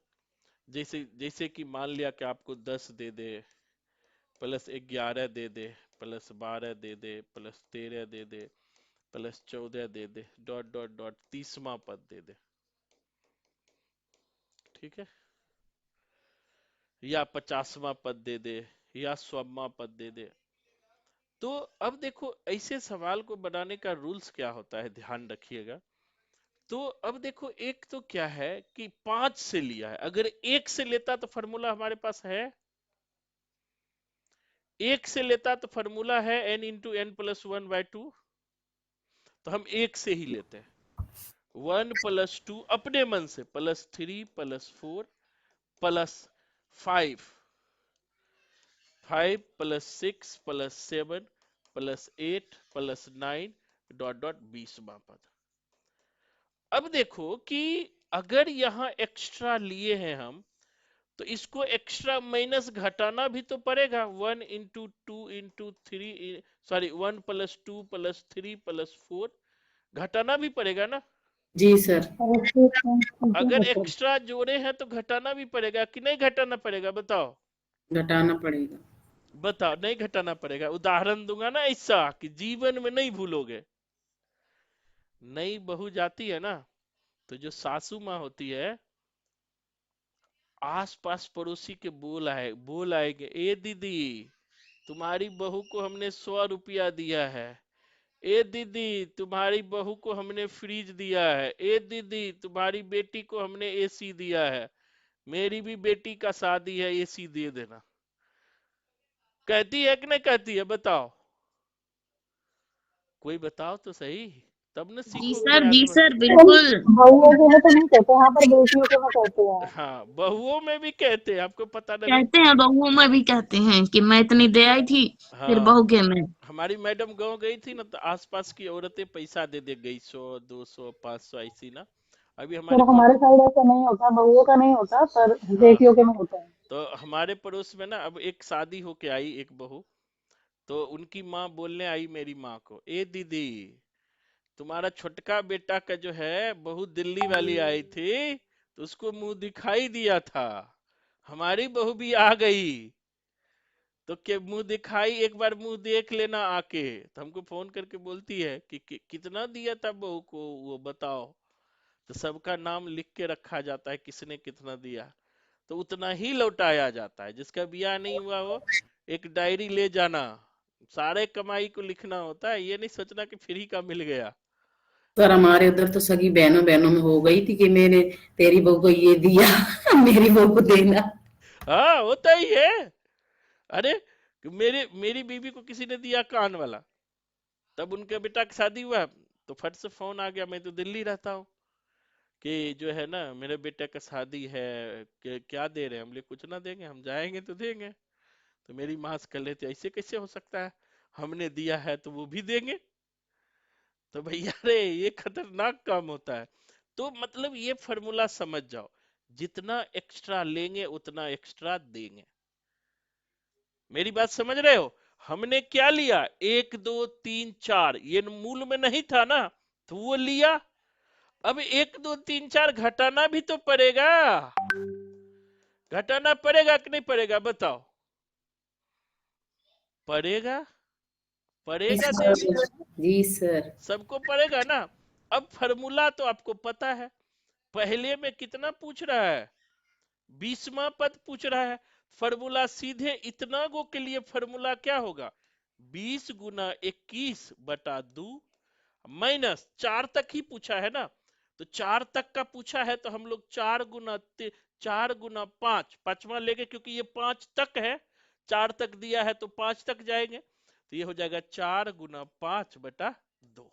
जैसे जैसे कि मान लिया कि आपको 10 दे दे, +11 दे दे, +12 दे दे, +13 दे दे, +14 दे दे, ... 30वां पद दे दे, ठीक है, या 50वां पद दे दे, या 100वां पद दे दे। तो अब देखो ऐसे सवाल को बनाने का रूल्स क्या होता है, ध्यान रखिएगा। तो अब देखो एक तो क्या है कि 5 से लिया है, अगर 1 से लेता तो फॉर्मूला हमारे पास है, 1 से लेता तो फॉर्मूला है n × n + 1/2, तो हम 1 से ही लेते हैं। 1 + 2 अपने मन से, +3 +4 +5, 5 + 6 + 7 + 8 + 9 ... 20वां पद। अब देखो कि अगर यहाँ एक्स्ट्रा लिए हैं हम, तो इसको एक्स्ट्रा माइनस घटाना भी तो पड़ेगा। 1 × 2 × 3, सॉरी 1 + 2 + 3 + 4 घटाना भी पड़ेगा ना। जी सर। अगर एक्स्ट्रा जोड़े हैं तो घटाना भी पड़ेगा कि नहीं घटाना पड़ेगा, बताओ। घटाना पड़ेगा। बताओ, नहीं घटाना पड़ेगा। उदाहरण दूंगा ना ऐसा कि जीवन में नहीं भूलोगे। नई बहू जाती है ना, तो जो सासू माँ होती है, आस पास पड़ोसी के बोल आएंगे, ए दीदी तुम्हारी बहू को हमने 100 रुपया दिया है, ए दीदी तुम्हारी बहू को हमने फ्रिज दिया है, ए दीदी तुम्हारी बेटी को हमने एसी दिया है, मेरी भी बेटी का शादी है, एसी दे देना। कहती है कि नहीं कहती है, बताओ, कोई बताओ तो सही, तब न सीखोगे जी आगे बढ़। सर बिल्कुल। बहुओं के में तो नहीं कहते, यहाँ पर बेटियों के में कहते हैं। हाँ बहुओं में भी कहते हैं, आपको पता नहीं। कहते हैं, बहुओं में भी कहते हैं कि मैं इतनी दे आई थी, फिर हाँ बहू के में। हमारी मैडम गांव गई थी ना, तो आसपास की औरतें पैसा दे दे गई, 100 200 500 ऐसी ना। अभी पर हमारे हमारे साइड ऐसा नहीं होता, बहुओं का नहीं होता, पर हाँ, बेटियों के में होता है। तो हमारे पड़ोस में ना अब एक शादी होके आई एक बहू, तो उनकी माँ बोलने आई मेरी माँ को, ए दीदी तुम्हारा छोटका बेटा का जो है बहू दिल्ली वाली आई थी, तो उसको मुंह दिखाई दिया था, हमारी बहू भी आ गई, तो के मुंह दिखाई, एक बार मुंह देख लेना आके। तो हमको फोन करके बोलती है कि कितना दिया था बहू को, वो बताओ। तो सबका नाम लिख के रखा जाता है, किसने कितना दिया, तो उतना ही लौटाया जाता है। जिसका ब्याह नहीं हुआ वो एक डायरी ले जाना, सारे कमाई को लिखना होता है, ये नहीं सोचना कि फ्री का मिल गया। सर हमारे उधर तो सगी बहनों बहनों में हो गई थी कि मैंने तेरी बहू को ये दिया मेरी बहू को देना। हाँ होता ही है। अरे मेरी बीवी को किसी ने दिया कान वाला, तब उनके बेटा की शादी हुआ, तो फट से फोन आ गया, मैं तो दिल्ली रहता हूँ, कि जो है ना मेरे बेटे का शादी है, क्या दे रहे हैं, हम लोग कुछ ना देंगे, हम जाएंगे तो देंगे। तो मेरी माँ से कर लेते, ऐसे कैसे हो सकता है, हमने दिया है तो वो भी देंगे। तो भैया रे ये खतरनाक काम होता है। तो मतलब ये फॉर्मूला समझ जाओ, जितना एक्स्ट्रा लेंगे उतना एक्स्ट्रा देंगे। मेरी बात समझ रहे हो? हमने क्या लिया, 1 2 3 4, ये मूल में नहीं था ना, तो वो लिया। अब 1 2 3 4 घटाना भी तो पड़ेगा, घटाना पड़ेगा कि नहीं पड़ेगा बताओ? पड़ेगा, पड़ेगा देवी, जी सर। सबको पड़ेगा ना। अब फॉर्मूला तो आपको पता है, पहले में कितना पूछ रहा है, 20वां पद पूछ रहा है। फॉर्मूला सीधे इतना गो के लिए फॉर्मूला क्या होगा, 20 गुना 21 बटा 2 माइनस 4 तक ही पूछा है ना, तो 4 तक का पूछा है तो हम लोग 4 गुना 5, पांचवा लेंगे क्योंकि ये 5 तक है, 4 तक दिया है तो 5 तक जाएंगे, तो ये हो जाएगा 4 गुना 5 बटा 2।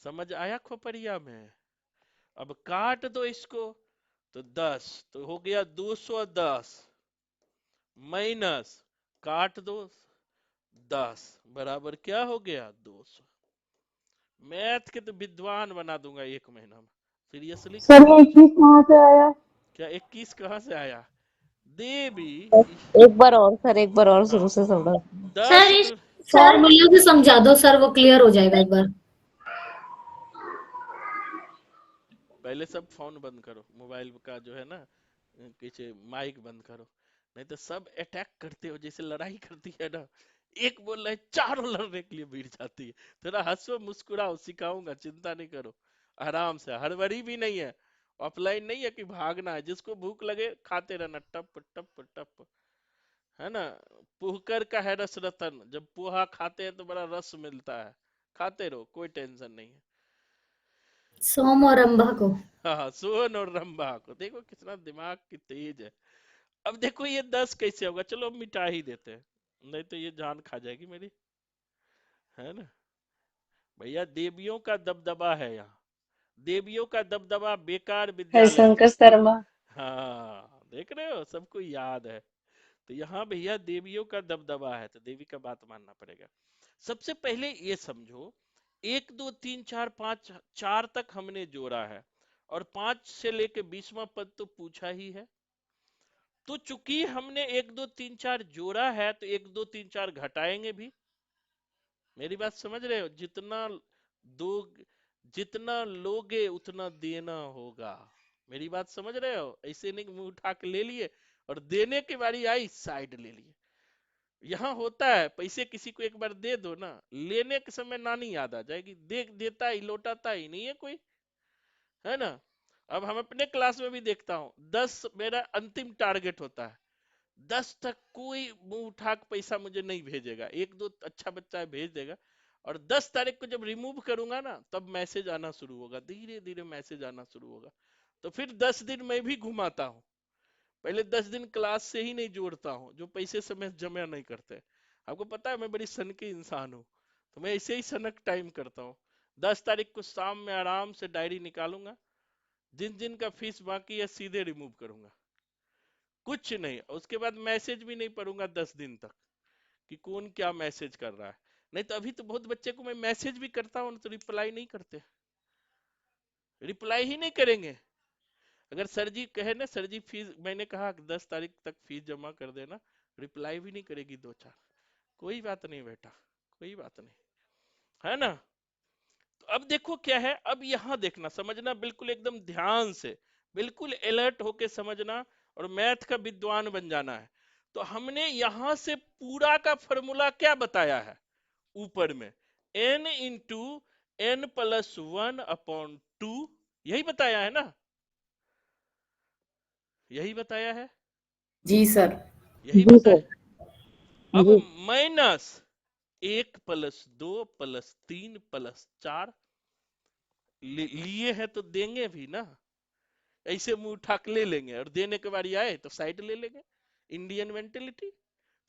समझ आया खोपड़िया में? अब काट दो इसको, तो 10 तो हो गया 210 माइनस काट दो 10 बराबर क्या हो गया 200। मैथ के तो विद्वान बना दूंगा 1 महीना में, सीरियसली कह सर रहा ये हूँ। 21 कहाँ से आया? क्या 21 कहाँ से आया देवी? एक बार और सर, एक बार और हाँ, शुरू से समझा। सर 10 इस फॉर्मूले भी समझा दो सर, वो क्लियर हो जाएगा एक बार। पहले सब फोन बंद करो, मोबाइल का जो है ना पीछे माइक बंद करो, नहीं तो सब अटैक करते हो जैसे लड़ाई करती है ना, एक बोल रहे चारों लड़ने के लिए भिड़ जाती है। थोड़ा हंसो मुस्कुराओ, सिखाऊंगा, चिंता नहीं करो, आराम से, हड़बड़ी भी नहीं है, ऑफलाइन नहीं है कि भागना है, जिसको भूख लगे खाते रहना टप टप टप, है ना। पुहकर का है रस रतन, जब पोहा खाते हैं तो बड़ा रस मिलता है, खाते रहो, कोई टेंशन नहीं है। सोम और अंबा को। हाँ, सोहन और रंभा को देखो कितना दिमाग की तेज है। अब देखो ये 10 कैसे होगा, चलो मिटा ही देते हैं, नहीं तो ये जान खा जाएगी मेरी, है ना। भैया देवियों का दबदबा है यहाँ, देवियों का दबदबा बेकार विद्यालय में। हरिशंकर शर्मा। हाँ देख रहे हो, सबको याद है। तो यहाँ भैया देवियों का दबदबा है, तो देवी का बात मानना पड़ेगा। सबसे पहले ये समझो, 1 2 3 4 5, 4 तक हमने जोड़ा है, और 5 से लेके 20वां पद तो पूछा ही है। तो चूंकि हमने 1 2 3 4 जोड़ा है, तो 1 2 3 4 घटाएंगे भी। मेरी बात समझ रहे हो? दो जितना लोगे उतना देना होगा। मेरी बात समझ रहे हो? ऐसे नहीं मुंह उठा के ले लिए और देने की बारी आई साइड ले लिए। यहाँ होता है, पैसे किसी को एक बार दे दो ना, लेने के समय नानी याद आ जाएगी, देता ही लौटाता ही नहीं है कोई, है ना। अब हम अपने क्लास में भी देखता हूँ, 10 मेरा अंतिम टारगेट होता है, 10 तक कोई मुंह उठा के पैसा मुझे नहीं भेजेगा, 1 2 अच्छा बच्चा है भेज देगा, और 10 तारीख को जब रिमूव करूंगा ना, तब मैसेज आना शुरू होगा, धीरे धीरे मैसेज आना शुरू होगा। तो फिर 10 दिन मैं भी घुमाता हूँ, पहले 10 दिन क्लास से ही नहीं जोड़ता हूँ, जो पैसे समय जमा नहीं करते। आपको पता है मैं बड़ी सन की इंसान हूँ, तो मैं ऐसे ही सनक टाइम करता हूँ। 10 तारीख को शाम में आराम से डायरी निकालूंगा, जिन जिन का फीस बाकी है सीधे रिमूव करूंगा, कुछ नहीं। उसके बाद मैसेज भी नहीं पढ़ूंगा 10 दिन तक कि कौन क्या मैसेज कर रहा है। नहीं तो अभी तो बहुत बच्चे को मैं मैसेज भी करता हूँ तो रिप्लाई नहीं करते, रिप्लाई ही नहीं करेंगे। अगर सर जी कहे ना, सर जी फीस, मैंने कहा 10 तारीख तक फीस जमा कर देना, रिप्लाई भी नहीं करेगी 2 4, कोई बात नहीं बेटा, कोई बात नहीं, है ना। तो अब देखो क्या है, अब यहां देखना, समझना बिल्कुल एकदम ध्यान से, बिल्कुल अलर्ट होके समझना, और मैथ का विद्वान बन जाना है। तो हमने यहां से पूरा का फॉर्मूला क्या बताया है ऊपर में, n इंटू n प्लस 1/2, यही बताया है ना, यही बताया है, जी सर। यही जी बताया। सर। अब जी। माइनस 1 प्लस 2 प्लस 3 प्लस 4 लिए है तो देंगे भी ना, ऐसे मुंह उठा के ले लेंगे और देने के बारी आए तो साइड ले लेंगे, इंडियन मेंटेलिटी,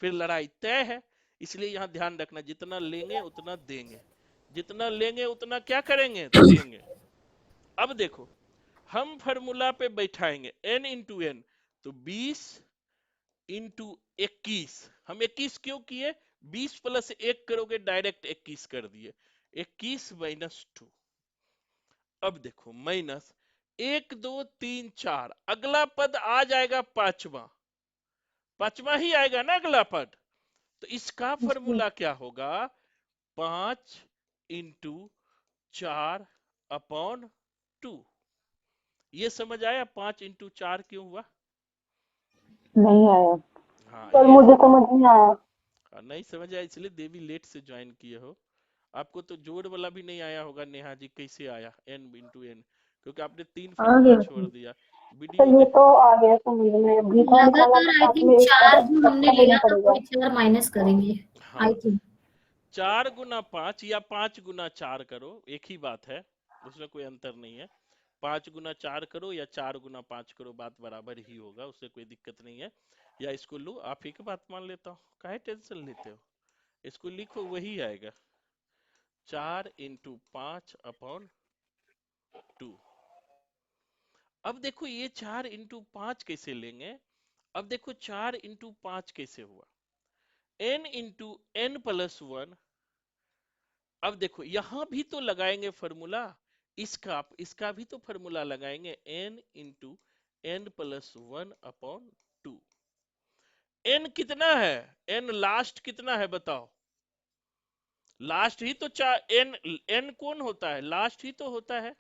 फिर लड़ाई तय है। इसलिए यहां ध्यान रखना, जितना लेंगे उतना देंगे, जितना लेंगे उतना क्या करेंगे, देंगे। अब देखो, हम फॉर्मूला पे बैठाएंगे n इंटू एन, तो 20 इंटू 21, हम 21 क्यों किए, 20 प्लस 1 करोगे डायरेक्ट 21 कर दिए, 21 माइनस 2। अब देखो माइनस 1 2 3 4, अगला पद आ जाएगा पांचवा, पांचवा ही आएगा ना अगला पद। तो इसका जी फॉर्मूला क्या होगा? 5 इंटू 4 अपॉन 2। ये समझ आया 5 इंटू 4 क्यों हुआ? नहीं आया हाँ पर ये मुझे समझ नहीं आया। नहीं समझ आया, इसलिए देवी लेट से ज्वाइन किए हो। आपको तो जोड़ वाला भी नहीं आया होगा नेहा जी, कैसे आया n इंटू एन, क्योंकि आपने 3 आ फॉर्मूला गया छोड़ समझ। दिया। तो वीडियो ये दे तो आ गया समझ में, भीखा निकाला लगातार तो आई साथ थिंक में एक 4 जो हमने एक्स्ट्रा लेना लिया था पड़ेगा। कोई 4 माइनस करेंगे आई हाँ, थिंक। 4 गुना 5 या 5 गुना 4 करो, एक ही बात है, उसमें कोई अंतर नहीं है। 5 गुना 4 करो या 4 गुना 5 करो, बात बराबर ही होगा, उससे कोई दिक्कत नहीं है। या इसको लो, आप ही की बात मान लेता हूँ, काहे टेंशन लेते हो, इसको लिखो वही आएगा 4 इंटू 5 अपॉन 2। अब देखो ये 4 इंटू 5 कैसे लेंगे? अब देखो 4 इंटू 5 कैसे हुआ? n into n plus 1। अब देखो यहां भी तो लगाएंगे फॉर्मूला, इसका भी तो फॉर्मूला लगाएंगे, n इंटू एन प्लस 1 अपॉन 2। n कितना है? n लास्ट कितना है बताओ? लास्ट ही तो n कौन होता है? लास्ट ही तो होता है।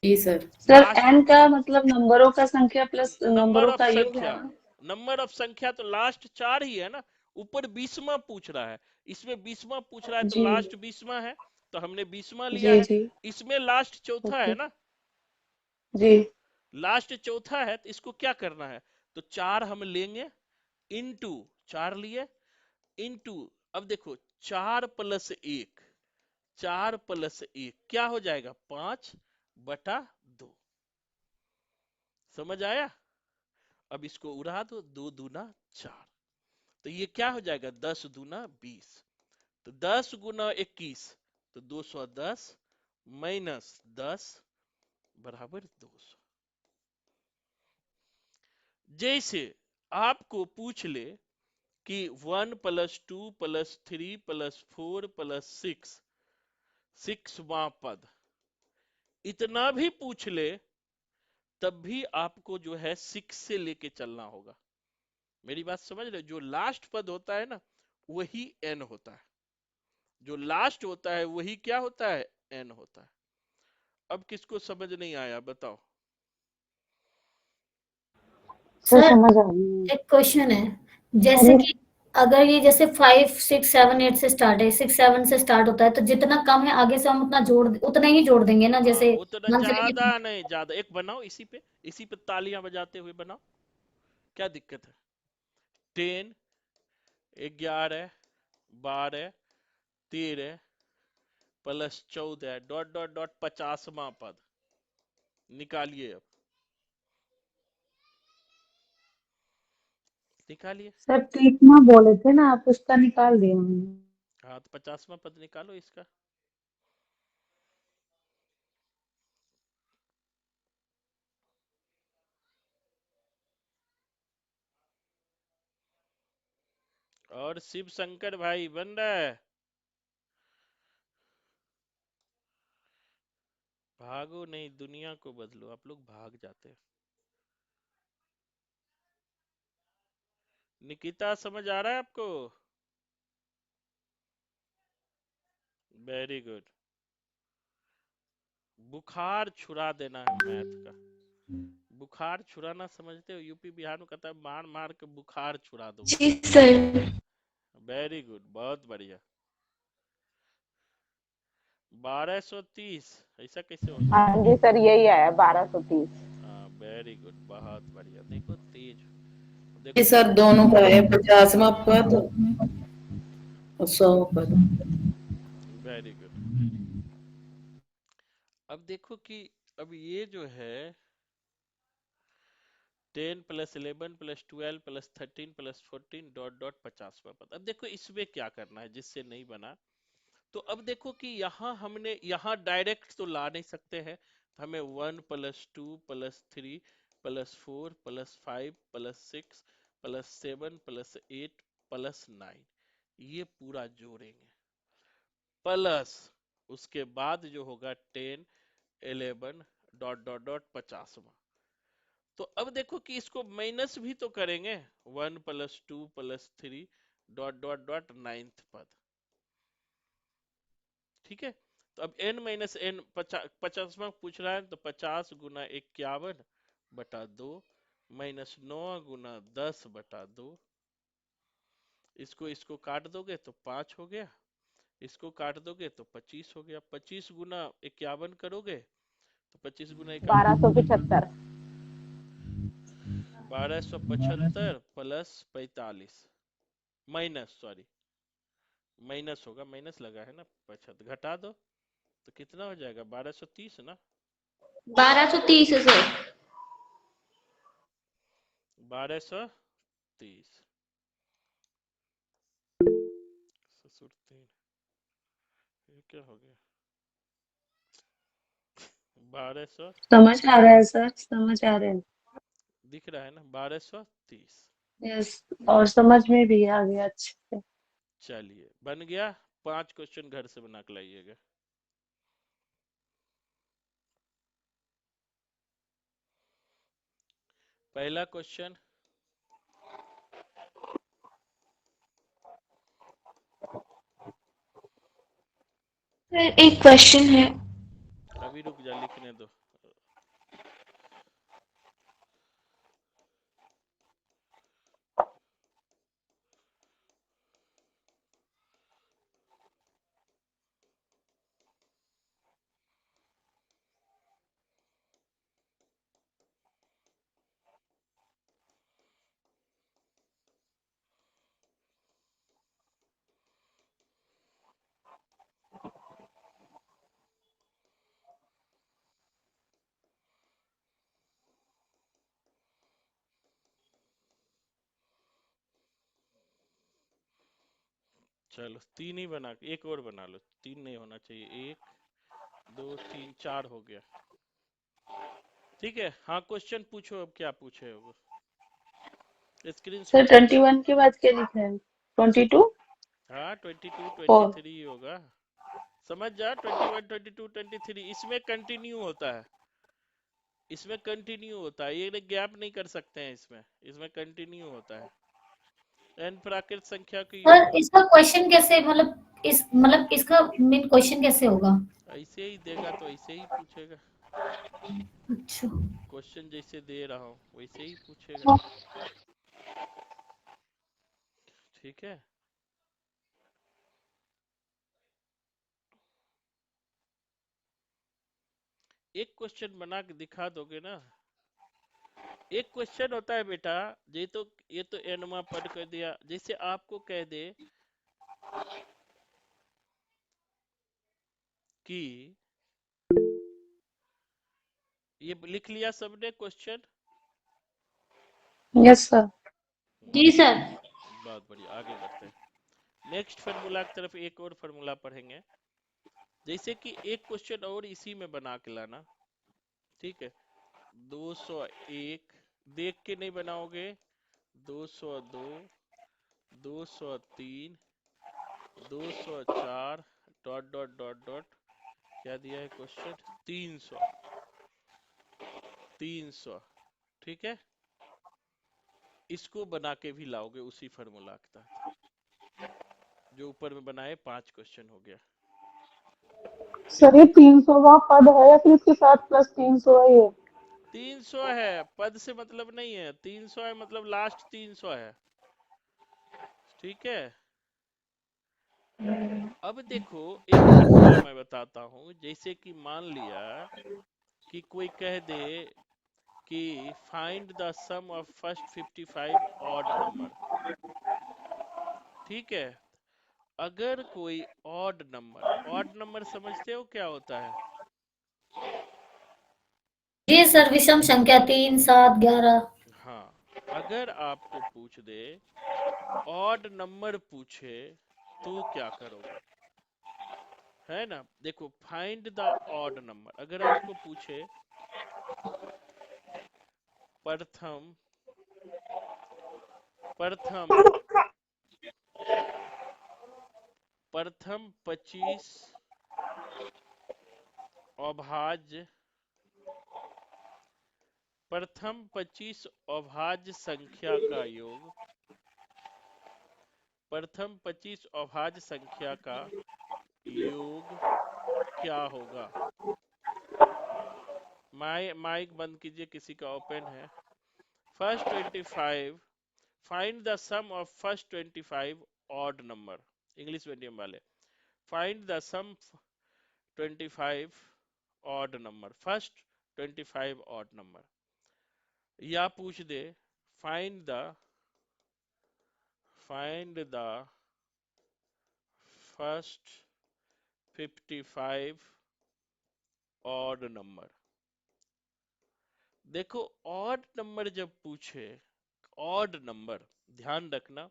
जी सर। सर लास्ट n का मतलब नंबरों का संख्या प्लस नंबर नंबरों ऑफ का योग है संख्या, ना। नंबर ऑफ संख्या तो लास्ट 4 ही है ना। ऊपर 20वां पूछ रहा है, इसमें 20वां पूछ रहा है, तो जी लास्ट 20वां है, तो हमने 20वां लिया जी है। जी इसमें लास्ट चौथा ओके है ना, जी लास्ट चौथा है, तो इसको क्या करना है? तो 4 हम लेंगे, इंटू 4 लिए, इंटू, अब देखो 4 प्लस 1, 4 प्लस 1 क्या हो जाएगा? 5 बटा 2। समझ आया? अब इसको उड़ा दो, 2 दूना 4, तो ये क्या हो जाएगा? 10 दूना 20, तो 10 गुना 21, तो 210 माइनस 10 बराबर 200। जैसे आपको पूछ ले कि 1 प्लस 2 प्लस 3 प्लस 4 प्लस 6वां पद, इतना भी पूछ ले तब भी आपको जो है 6 से लेके चलना होगा। मेरी बात समझ रहे? जो लास्ट पद होता है ना वही n होता है, जो लास्ट होता है वही क्या होता है? n होता है। अब किसको समझ नहीं आया बताओ? सर सर समझ आ गई। एक क्वेश्चन है, जैसे अरे कि अगर ये जैसे 5 6 7 8 से स्टार्ट है, 6 7 से स्टार्ट होता है, तो जितना कम है आगे से हम उतना ही जोड़ देंगे ना, हाँ, जैसे उतना 1 से ज्यादा लेके। नहीं, ज्यादा एक बनाओ, इसी पे तालियां बजाते हुए बनाओ, क्या दिक्कत है? 10 11 12 13 प्लस 14 डॉट डॉट डॉट 50वां पद निकालिए। अब निकालिए। सर कितना बोले थे ना आप, उसका निकाल दिया हमने। हाँ, तो 50वां पद निकालो इसका। और शिव शंकर भाई बन रहा है। भागो नहीं, दुनिया को बदलो, आप लोग भाग जाते हैं। निकिता समझ आ रहा है आपको? Very good. बुखार छुड़ा देना है मैथ का। बुखार छुड़ाना समझते हो? यूपी बिहार में कहता है मार मार के बुखार छुड़ा दूंगा। जी सर। वेरी गुड, बहुत बढ़िया। 1230 ऐसा कैसे हो गया? हाँ जी सर, यही आया 1230। हाँ वेरी गुड, बहुत बढ़िया। देखो तेज, जी देखो सर, दोनों का है 50वां पद और 100 पद। Very good. अब देखो कि अब ये जो है 10 plus 11 plus 12 plus 13 plus 14 dot dot 50वां पद। अब देखो इसमें क्या करना है जिससे नहीं बना। तो अब देखो कि यहाँ हमने यहाँ डायरेक्ट तो ला नहीं सकते हैं, तो हमें 1 plus 2 plus 3 plus 4 plus 5 plus 6 plus 7 plus 8 plus 9 ये पूरा जोड़ेंगे, प्लस उसके बाद जो होगा 10, 11 डॉट डॉट डॉट 50वां। तो अब देखो कि इसको माइनस भी तो करेंगे, 1 + 2 + 3 डॉट डॉट डॉट 9th पद। ठीक है, तो अब n - n 50वां पूछ रहा है, तो 50 × 51 बटा 2 -9 × 10/2। इसको काट दोगे तो 5 हो गया, इसको काट दोगे तो 25 हो गया। 25 × 51 करोगे तो 25 × 51 1275। 1275 + 45 माइनस होगा, माइनस लगा है ना, 75 घटा दो तो कितना हो जाएगा, 1230 ना, 1230 है सर। 1230 ससुर 3, ये क्या हो गया, 1200 समझ आ रहा है सर, समझ आ रहा है। दिख रहा है ना, 1230। यस, और समझ में भी आ गया अच्छे से। चलिए बन गया। 5 क्वेश्चन घर से बना के लाइएगा। पहला क्वेश्चन, सर एक क्वेश्चन है। अभी रुक जा, लिखने दो। चलो 3 ही बना, एक और बना लो, 3 नहीं होना चाहिए, 1 2 3 4 हो गया। ठीक है, हाँ क्वेश्चन पूछो, अब क्या पूछे हो, सर स्क्रीनशॉट ले लो। 21 के बाद क्या लिखा है? 22? हाँ 22 4। 23 होगा, समझ जा, 21 22 23 इसमें कंटिन्यू होता है, इसमें कंटिन्यू होता है, ये गैप नहीं कर सकते हैं, इसमें कंटिन्यू होता है। n प्राकृत संख्या की सर योग, इसका क्वेश्चन कैसे, मतलब इसका मेन क्वेश्चन कैसे होगा? ऐसे ही देगा तो ऐसे ही पूछेगा, अच्छा। क्वेश्चन जैसे दे रहा हूँ वैसे ही पूछेगा। ठीक है, एक क्वेश्चन बना के दिखा दोगे ना। एक क्वेश्चन होता है बेटा, ये तो एनवा पढ़ कर दिया, जैसे आपको कह दे कि ये लिख लिया सबने क्वेश्चन? Yes sir. जी सर। बहुत बढ़िया, आगे बढ़ते हैं। नेक्स्ट फार्मूला की तरफ, एक और फार्मूला पढ़ेंगे। जैसे कि एक क्वेश्चन और इसी में बना के लाना, ठीक है। 201 देख के नहीं बनाओगे, 202 203 204 डॉट डॉट डॉट डॉट, क्या दिया है क्वेश्चन, 300। ठीक है, इसको बना के भी लाओगे उसी फार्मूला के तहत, जो ऊपर में बनाए 5 क्वेश्चन हो गया। सर ये 300वां पद है या फिर इसके साथ प्लस 300 है ये? 300 है, पद से मतलब नहीं है, 300 है मतलब लास्ट 300 है। ठीक है, अब देखो एक फार्मूला मैं बताता हूं, जैसे कि मान लिया कि कोई कह दे कि find the sum of first 55 odd number. ठीक है, अगर कोई ऑड नंबर समझते हो क्या होता है? जी सर, विषम संख्या 3 7 11। हाँ, अगर आपको पूछ दे, ऑड नंबर पूछे तो क्या करोगे, है ना। देखो फाइंड द ऑड नंबर, अगर आपको पूछे प्रथम 25 अभाज्य प्रथम 25 अभाज्य संख्या का योग, प्रथम 25 अभाज्य संख्या का योग क्या होगा? माइक बंद कीजिए, किसी का ओपन है। First 25, find the sum of first 25 odd number. English medium वाले, find the sum 25 odd number, first 25 odd number. या पूछ दे find the first 55 odd number. देखो ऑड नंबर जब पूछे, ऑड नंबर ध्यान रखना,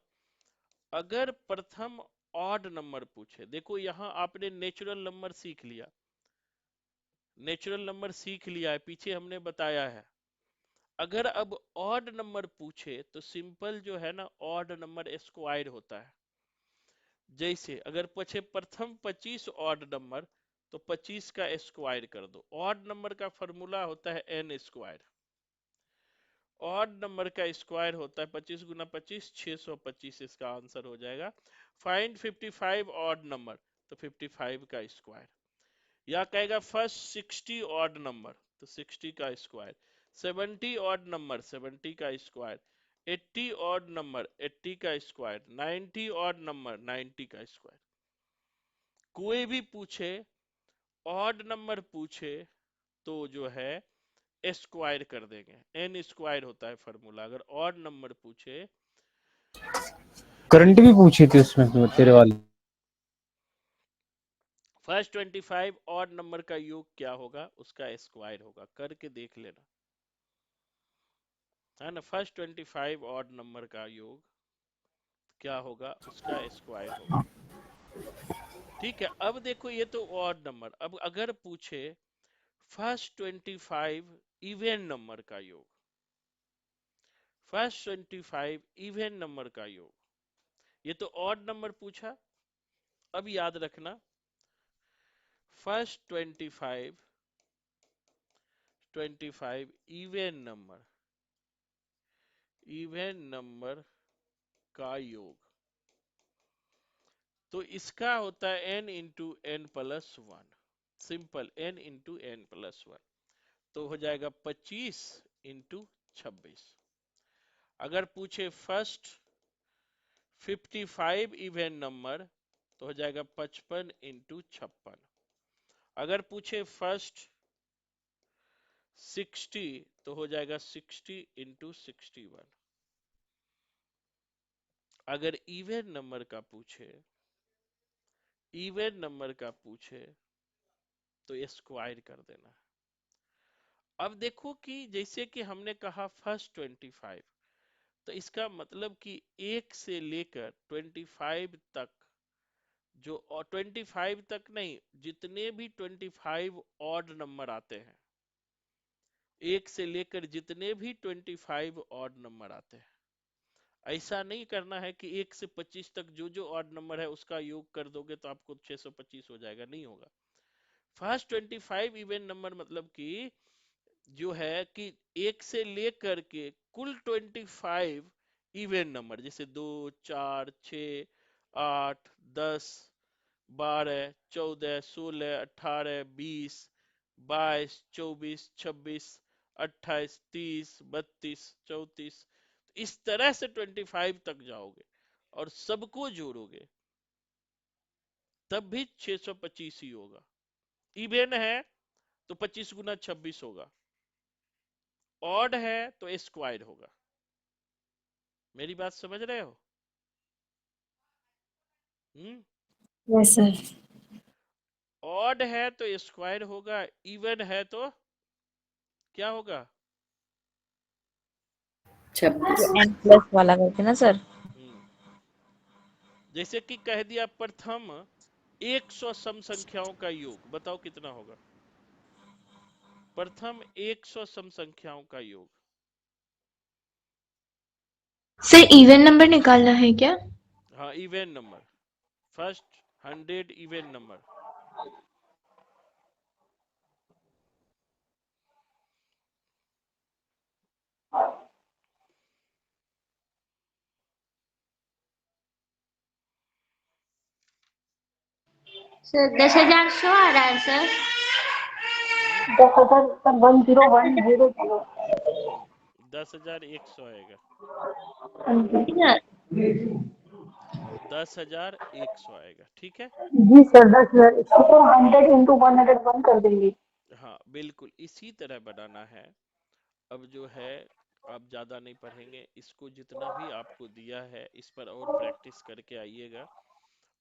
अगर प्रथम ऑड नंबर पूछे, देखो यहां आपने नेचुरल नंबर सीख लिया, नेचुरल नंबर सीख लिया है, पीछे हमने बताया है। अगर अब ऑड नंबर पूछे तो सिंपल जो है ना, ऑड नंबर स्क्वायर होता है। जैसे अगर पूछे प्रथम 25 ऑड नंबर, तो 25 का स्क्वायर कर दो। ऑड नंबर का फॉर्मूला होता है n स्क्वायर, ऑड नंबर का स्क्वायर होता है 25 गुना 25, 625 इसका आंसर हो जाएगा। फाइंड 55 ऑड नंबर, तो 55 का स्क्वायर। या कहेगा फर्स्ट 60 ऑड नंबर, तो 60 का स्क्वायर। 70 ऑड नंबर, 70 का स्क्वायर। 80 ऑड नंबर, 80 का स्क्वायर। 90 ऑड नंबर, 90 का स्क्वायर। कोई भी पूछे, ऑड नंबर पूछे तो जो है स्क्वायर कर देंगे, n स्क्वायर होता है फॉर्मूला। अगर ऑड नंबर पूछे, करंट भी पूछी थी उसमें तो तेरे वाले। फर्स्ट 25 ऑड नंबर का योग क्या होगा, उसका स्क्वायर होगा, करके देख लेना, है ना। फर्स्ट 25 ऑड नंबर का योग क्या होगा, उसका स्क्वायर होगा। ठीक है, अब देखो ये तो ऑड नंबर। अब अगर पूछे फर्स्ट 25 इवन नंबर का योग, फर्स्ट 25 इवन नंबर का योग, ये तो ऑड नंबर पूछा। अब याद रखना, फर्स्ट 25 इवन नंबर का योग, तो इसका होता है n into n plus 1। Simple, n into n plus 1, तो हो जाएगा 25 इंटू 26। अगर पूछे फर्स्ट 55 इवन नंबर, तो हो जाएगा 55 इंटू 56। अगर पूछे फर्स्ट 60, तो हो जाएगा 60 इंटू 61। अगर इवन नंबर का पूछे, इवन नंबर का पूछे तो स्क्वायर कर देना। अब देखो कि जैसे कि हमने कहा फर्स्ट 25, तो इसका मतलब कि 1 से लेकर 25 तक, जो 25 तक नहीं, जितने भी 25 ऑड नंबर आते हैं, 1 से लेकर जितने भी 25 ऑड नंबर आते हैं, ऐसा नहीं करना है कि 1 से 25 तक जो जो ऑड नंबर है उसका योग कर दोगे तो आपको 625 हो जाएगा, नहीं होगा। फर्स्ट 25 इवन नंबर मतलब कि जो है कि 1 से लेकर के कुल 25 इवन नंबर, जैसे 2, 4, 6, 8, 10, 12, 14, 16, 18, 20, 22, 24, 26, 28, 30, 32, 34, इस तरह से 25 तक जाओगे और सबको जोड़ोगे तब भी 625 ही होगा। इवन है तो 25 गुना 26 होगा, ऑड है तो स्क्वायर होगा। मेरी बात समझ रहे हो? Yes sir. ऑड है तो स्क्वायर होगा, इवन है तो क्या होगा? 26। n प्लस वाला करके ना सर। जैसे कि कह दिया प्रथम 100 सम संख्याओं का योग, बताओ कितना होगा? प्रथम 100 सम संख्याओं का योग। सर इवन नंबर निकालना है क्या? हाँ, even number, first 100 even number. Sir 10,000 show आ रहा है सर। 10,10,10,0 10,100 आएगा। इधर 10,100 आएगा, ठीक है। जी सर 10,000 इसको तो 100 इंटू 101 कर देंगे। हाँ बिल्कुल इसी तरह बनाना है। अब जो है आप ज्यादा नहीं पढ़ेंगे, इसको जितना भी आपको दिया है इस पर और प्रैक्टिस करके आइएगा।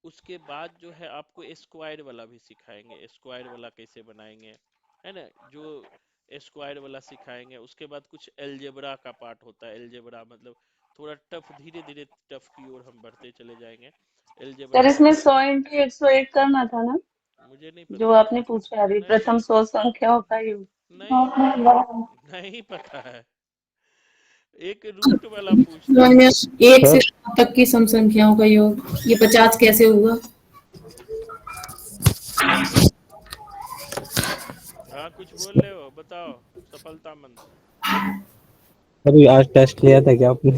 उसके बाद जो है आपको स्क्वायर वाला भी सिखाएंगे, स्क्वायर वाला कैसे बनाएंगे, है ना। जो स्क्वायर वाला सिखाएंगे उसके बाद कुछ एलजेब्रा का पार्ट होता है। एलजेब्रा मतलब थोड़ा टफ, धीरे धीरे टफ की ओर हम बढ़ते चले जाएंगे। सर एलजेब्रा का इसमें 100 इंटू 101 करना था ना, मुझे नहीं जो पता। आपने पूछा अभी, नहीं प्रथम 100 संख्याओं का योग। नहीं नहीं पता है, एक रूट वाला पूछता है। एक से 7 तक की सम संख्याओं का योग, ये 50 कैसे हुआ? हाँ कुछ बोल रहे हो, बताओ सफलता मंत्र। अभी आज टेस्ट लिया था क्या आपने?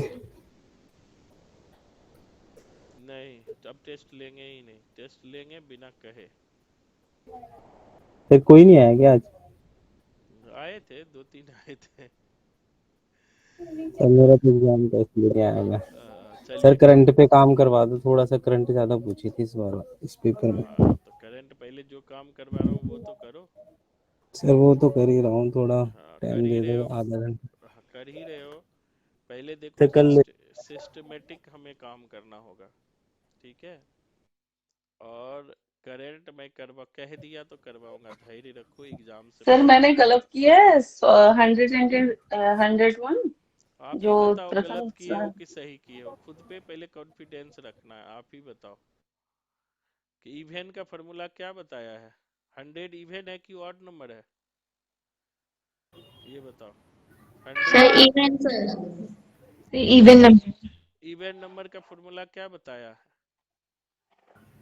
नहीं अब टेस्ट लेंगे ही नहीं, टेस्ट लेंगे बिना कहे। सर कोई नहीं आया क्या आज? आए थे 2-3 आए थे। सर मेरा तो एग्जाम टेस्ट लेके आया मैं। सर चलिए करंट पे काम करवा दो थोड़ा सा, करंट ज्यादा पूछी थी इस बार इस पेपर में। हाँ तो करंट पहले जो काम करवा रहा हूँ वो तो करो। सर वो तो कर ही रहा हूँ, थोड़ा हाँ कर टाइम ही दे रहे दो हो। आधा घंटा। हाँ, कर ही रहे हो। पहले देखो सर कल सिस्टमेटिक हमें काम करना होगा, ठीक है। और करंट मैं करवा कह दिया तो करवाऊंगा, धैर्य रखो एग्जाम से सर पहले। मैंने गलत किया है 101, आप ही जो बताओ प्रथम गलत किए हो कि सही किए हो, खुद पे पहले कॉन्फिडेंस रखना है। आप ही बताओ कि इवेन का फॉर्मूला क्या बताया है। 100 इवेन है कि ऑड नंबर है, ये बताओ। 100 sir even sir even number. Even number का फॉर्मूला क्या बताया है।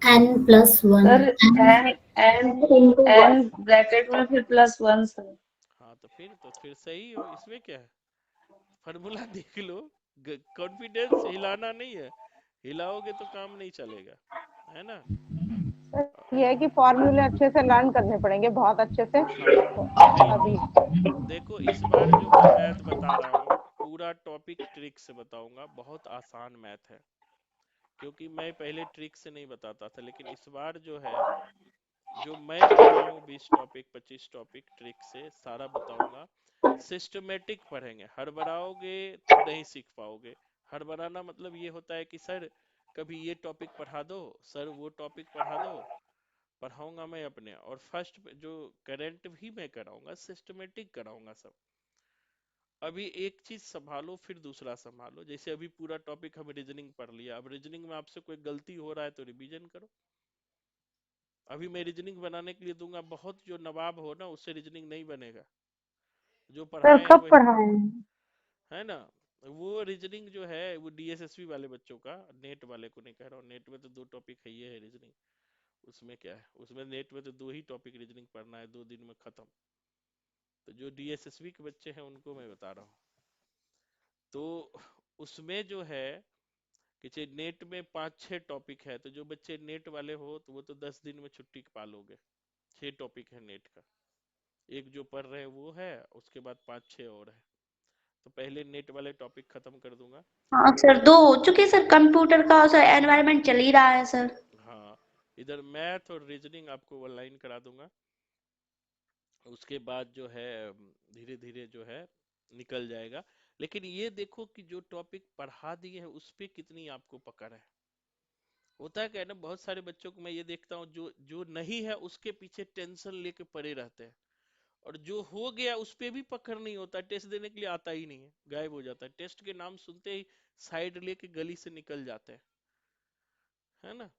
n+1 sir n n n bracket में फिर +1 सर। हाँ तो फिर सही हो, इसमें क्या है। फॉर्मूला देख लो, कॉन्फिडेंस हिलाना नहीं है, हिलाओगे तो काम नहीं चलेगा, है ना। ये है कि फॉर्मूले अच्छे से लर्न करने पड़ेंगे, बहुत अच्छे से। हाँ अभी बिल्कुल। देखो इस बार जो मैं मैथ बता रहा हूँ पूरा टॉपिक ट्रिक से बताऊंगा, बहुत आसान मैथ है। क्योंकि मैं पहले ट्रिक से नहीं बताता था, लेकिन इस बार जो है जो मैं पढ़ रहा हूँ 20 टॉपिक 25 टॉपिक ट्रिक से सारा बताऊंगा। सिस्टमेटिक पढ़ेंगे, हड़बड़ाओगे तो नहीं सीख पाओगे। हड़बड़ाना मतलब ये होता है कि सर कभी ये टॉपिक पढ़ा दो, सर वो टॉपिक पढ़ा दो। पढ़ाऊंगा मैं अपने, और फर्स्ट जो करंट भी मैं कराऊंगा सिस्टमेटिक कराऊंगा सब। अभी एक चीज संभालो फिर दूसरा संभालो। जैसे अभी पूरा टॉपिक हम रीजनिंग पढ़ लिया, अब रीजनिंग में आपसे कोई गलती हो रहा है तो रिवीजन करो। अभी मैं रीजनिंग बनाने के लिए दूंगा, बहुत जो नवाब हो ना उससे रीजनिंग नहीं बनेगा। जो सर पढ़ाए हैं कब वही, पढ़ाए हैं? है ना। वो रीजनिंग जो है वो डीएसएसबी वाले बच्चों का, नेट वाले को नहीं कह रहा हूँ। नेट में तो 2 टॉपिक है, ये है रीजनिंग। उसमें क्या है, उसमें नेट में तो 2 ही टॉपिक रीजनिंग पढ़ना है, 2 दिन में खत्म। तो जो डीएसएसबी के बच्चे हैं उनको मैं बता रहा हूँ। तो उसमें जो है कि नेट में 5-6 टॉपिक है, तो जो बच्चे नेट वाले हो तो वो तो 10 दिन में छुट्टी पालोगे। 6 टॉपिक है नेट का, एक जो पढ़ रहे हैं वो है, उसके बाद 5-6 और है। तो पहले नेट वाले टॉपिक खत्म कर दूंगा। हाँ सर 2 हो चुके सर, कंप्यूटर का सर एनवायरनमेंट चल ही रहा है सर। हाँ इधर मैथ और रीजनिंग आपको ऑनलाइन करा दूंगा। उसके बाद जो है धीरे धीरे जो है निकल जाएगा। लेकिन ये देखो कि जो टॉपिक पढ़ा दिए हैं उस पे कितनी आपको पकड़ है। होता है क्या है ना, बहुत सारे बच्चों को मैं ये देखता हूँ जो जो नहीं है उसके पीछे टेंशन लेके पड़े रहते हैं, और जो हो गया उस पे भी पकड़ नहीं होता, टेस्ट देने के लिए आता ही नहीं है, गायब हो जाता है। टेस्ट के नाम सुनते ही साइड लेके गली से निकल जाते हैं, है ना।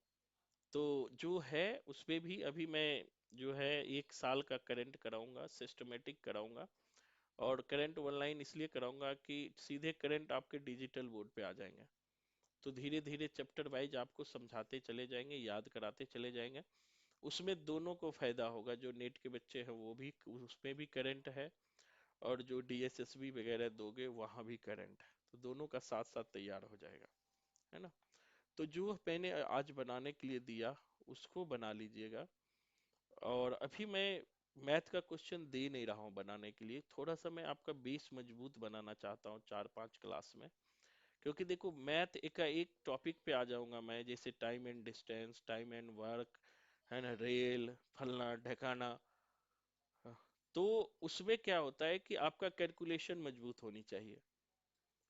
तो जो है उस पे भी अभी मैं जो है 1 साल का करंट कराऊंगा, सिस्टमेटिक कराऊंगा। और करंट ऑनलाइन इसलिए कराऊंगा कि सीधे करंट आपके डिजिटल बोर्ड पे आ जाएंगे। तो धीरे धीरे चैप्टर वाइज आपको समझाते चले जाएंगे, याद कराते चले जाएंगे। उसमें दोनों को फायदा होगा, जो नेट के बच्चे हैं वो भी उसमें भी करंट है, और जो डीएसएसबी वगैरह दोगे वहां भी करंट है, तो दोनों का साथ साथ तैयार हो जाएगा, है ना। तो जो मैंने आज बनाने के लिए दिया उसको बना लीजिएगा। और अभी मैं मैथ का क्वेश्चन दे नहीं रहा हूँ बनाने के लिए, थोड़ा सा मैं आपका बेस मजबूत बनाना चाहता हूँ 4-5 क्लास में। क्योंकि देखो मैथ एक एक टॉपिक पे आ जाऊंगा मैं, जैसे time and distance, time and work, है ना, रेल, फलना ढकाना। हाँ, तो उसमें क्या होता है कि आपका कैलकुलेशन मजबूत होनी चाहिए,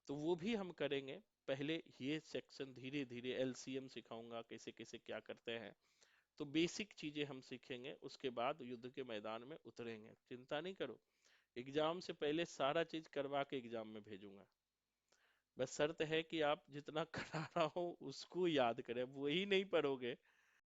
तो वो भी हम करेंगे। पहले ये सेक्शन धीरे धीरे एलसीएम सिखाऊंगा, कैसे कैसे क्या करते हैं, तो बेसिक चीजें हम सीखेंगे, उसके बाद युद्ध के मैदान में उतरेंगे, चिंता नहीं करो। एग्जाम से पहले सारा चीज करवा के एग्जाम में भेजूंगा। बस शर्त है कि आप जितना करा रहा हो उसको याद करें, वही नहीं पढ़ोगे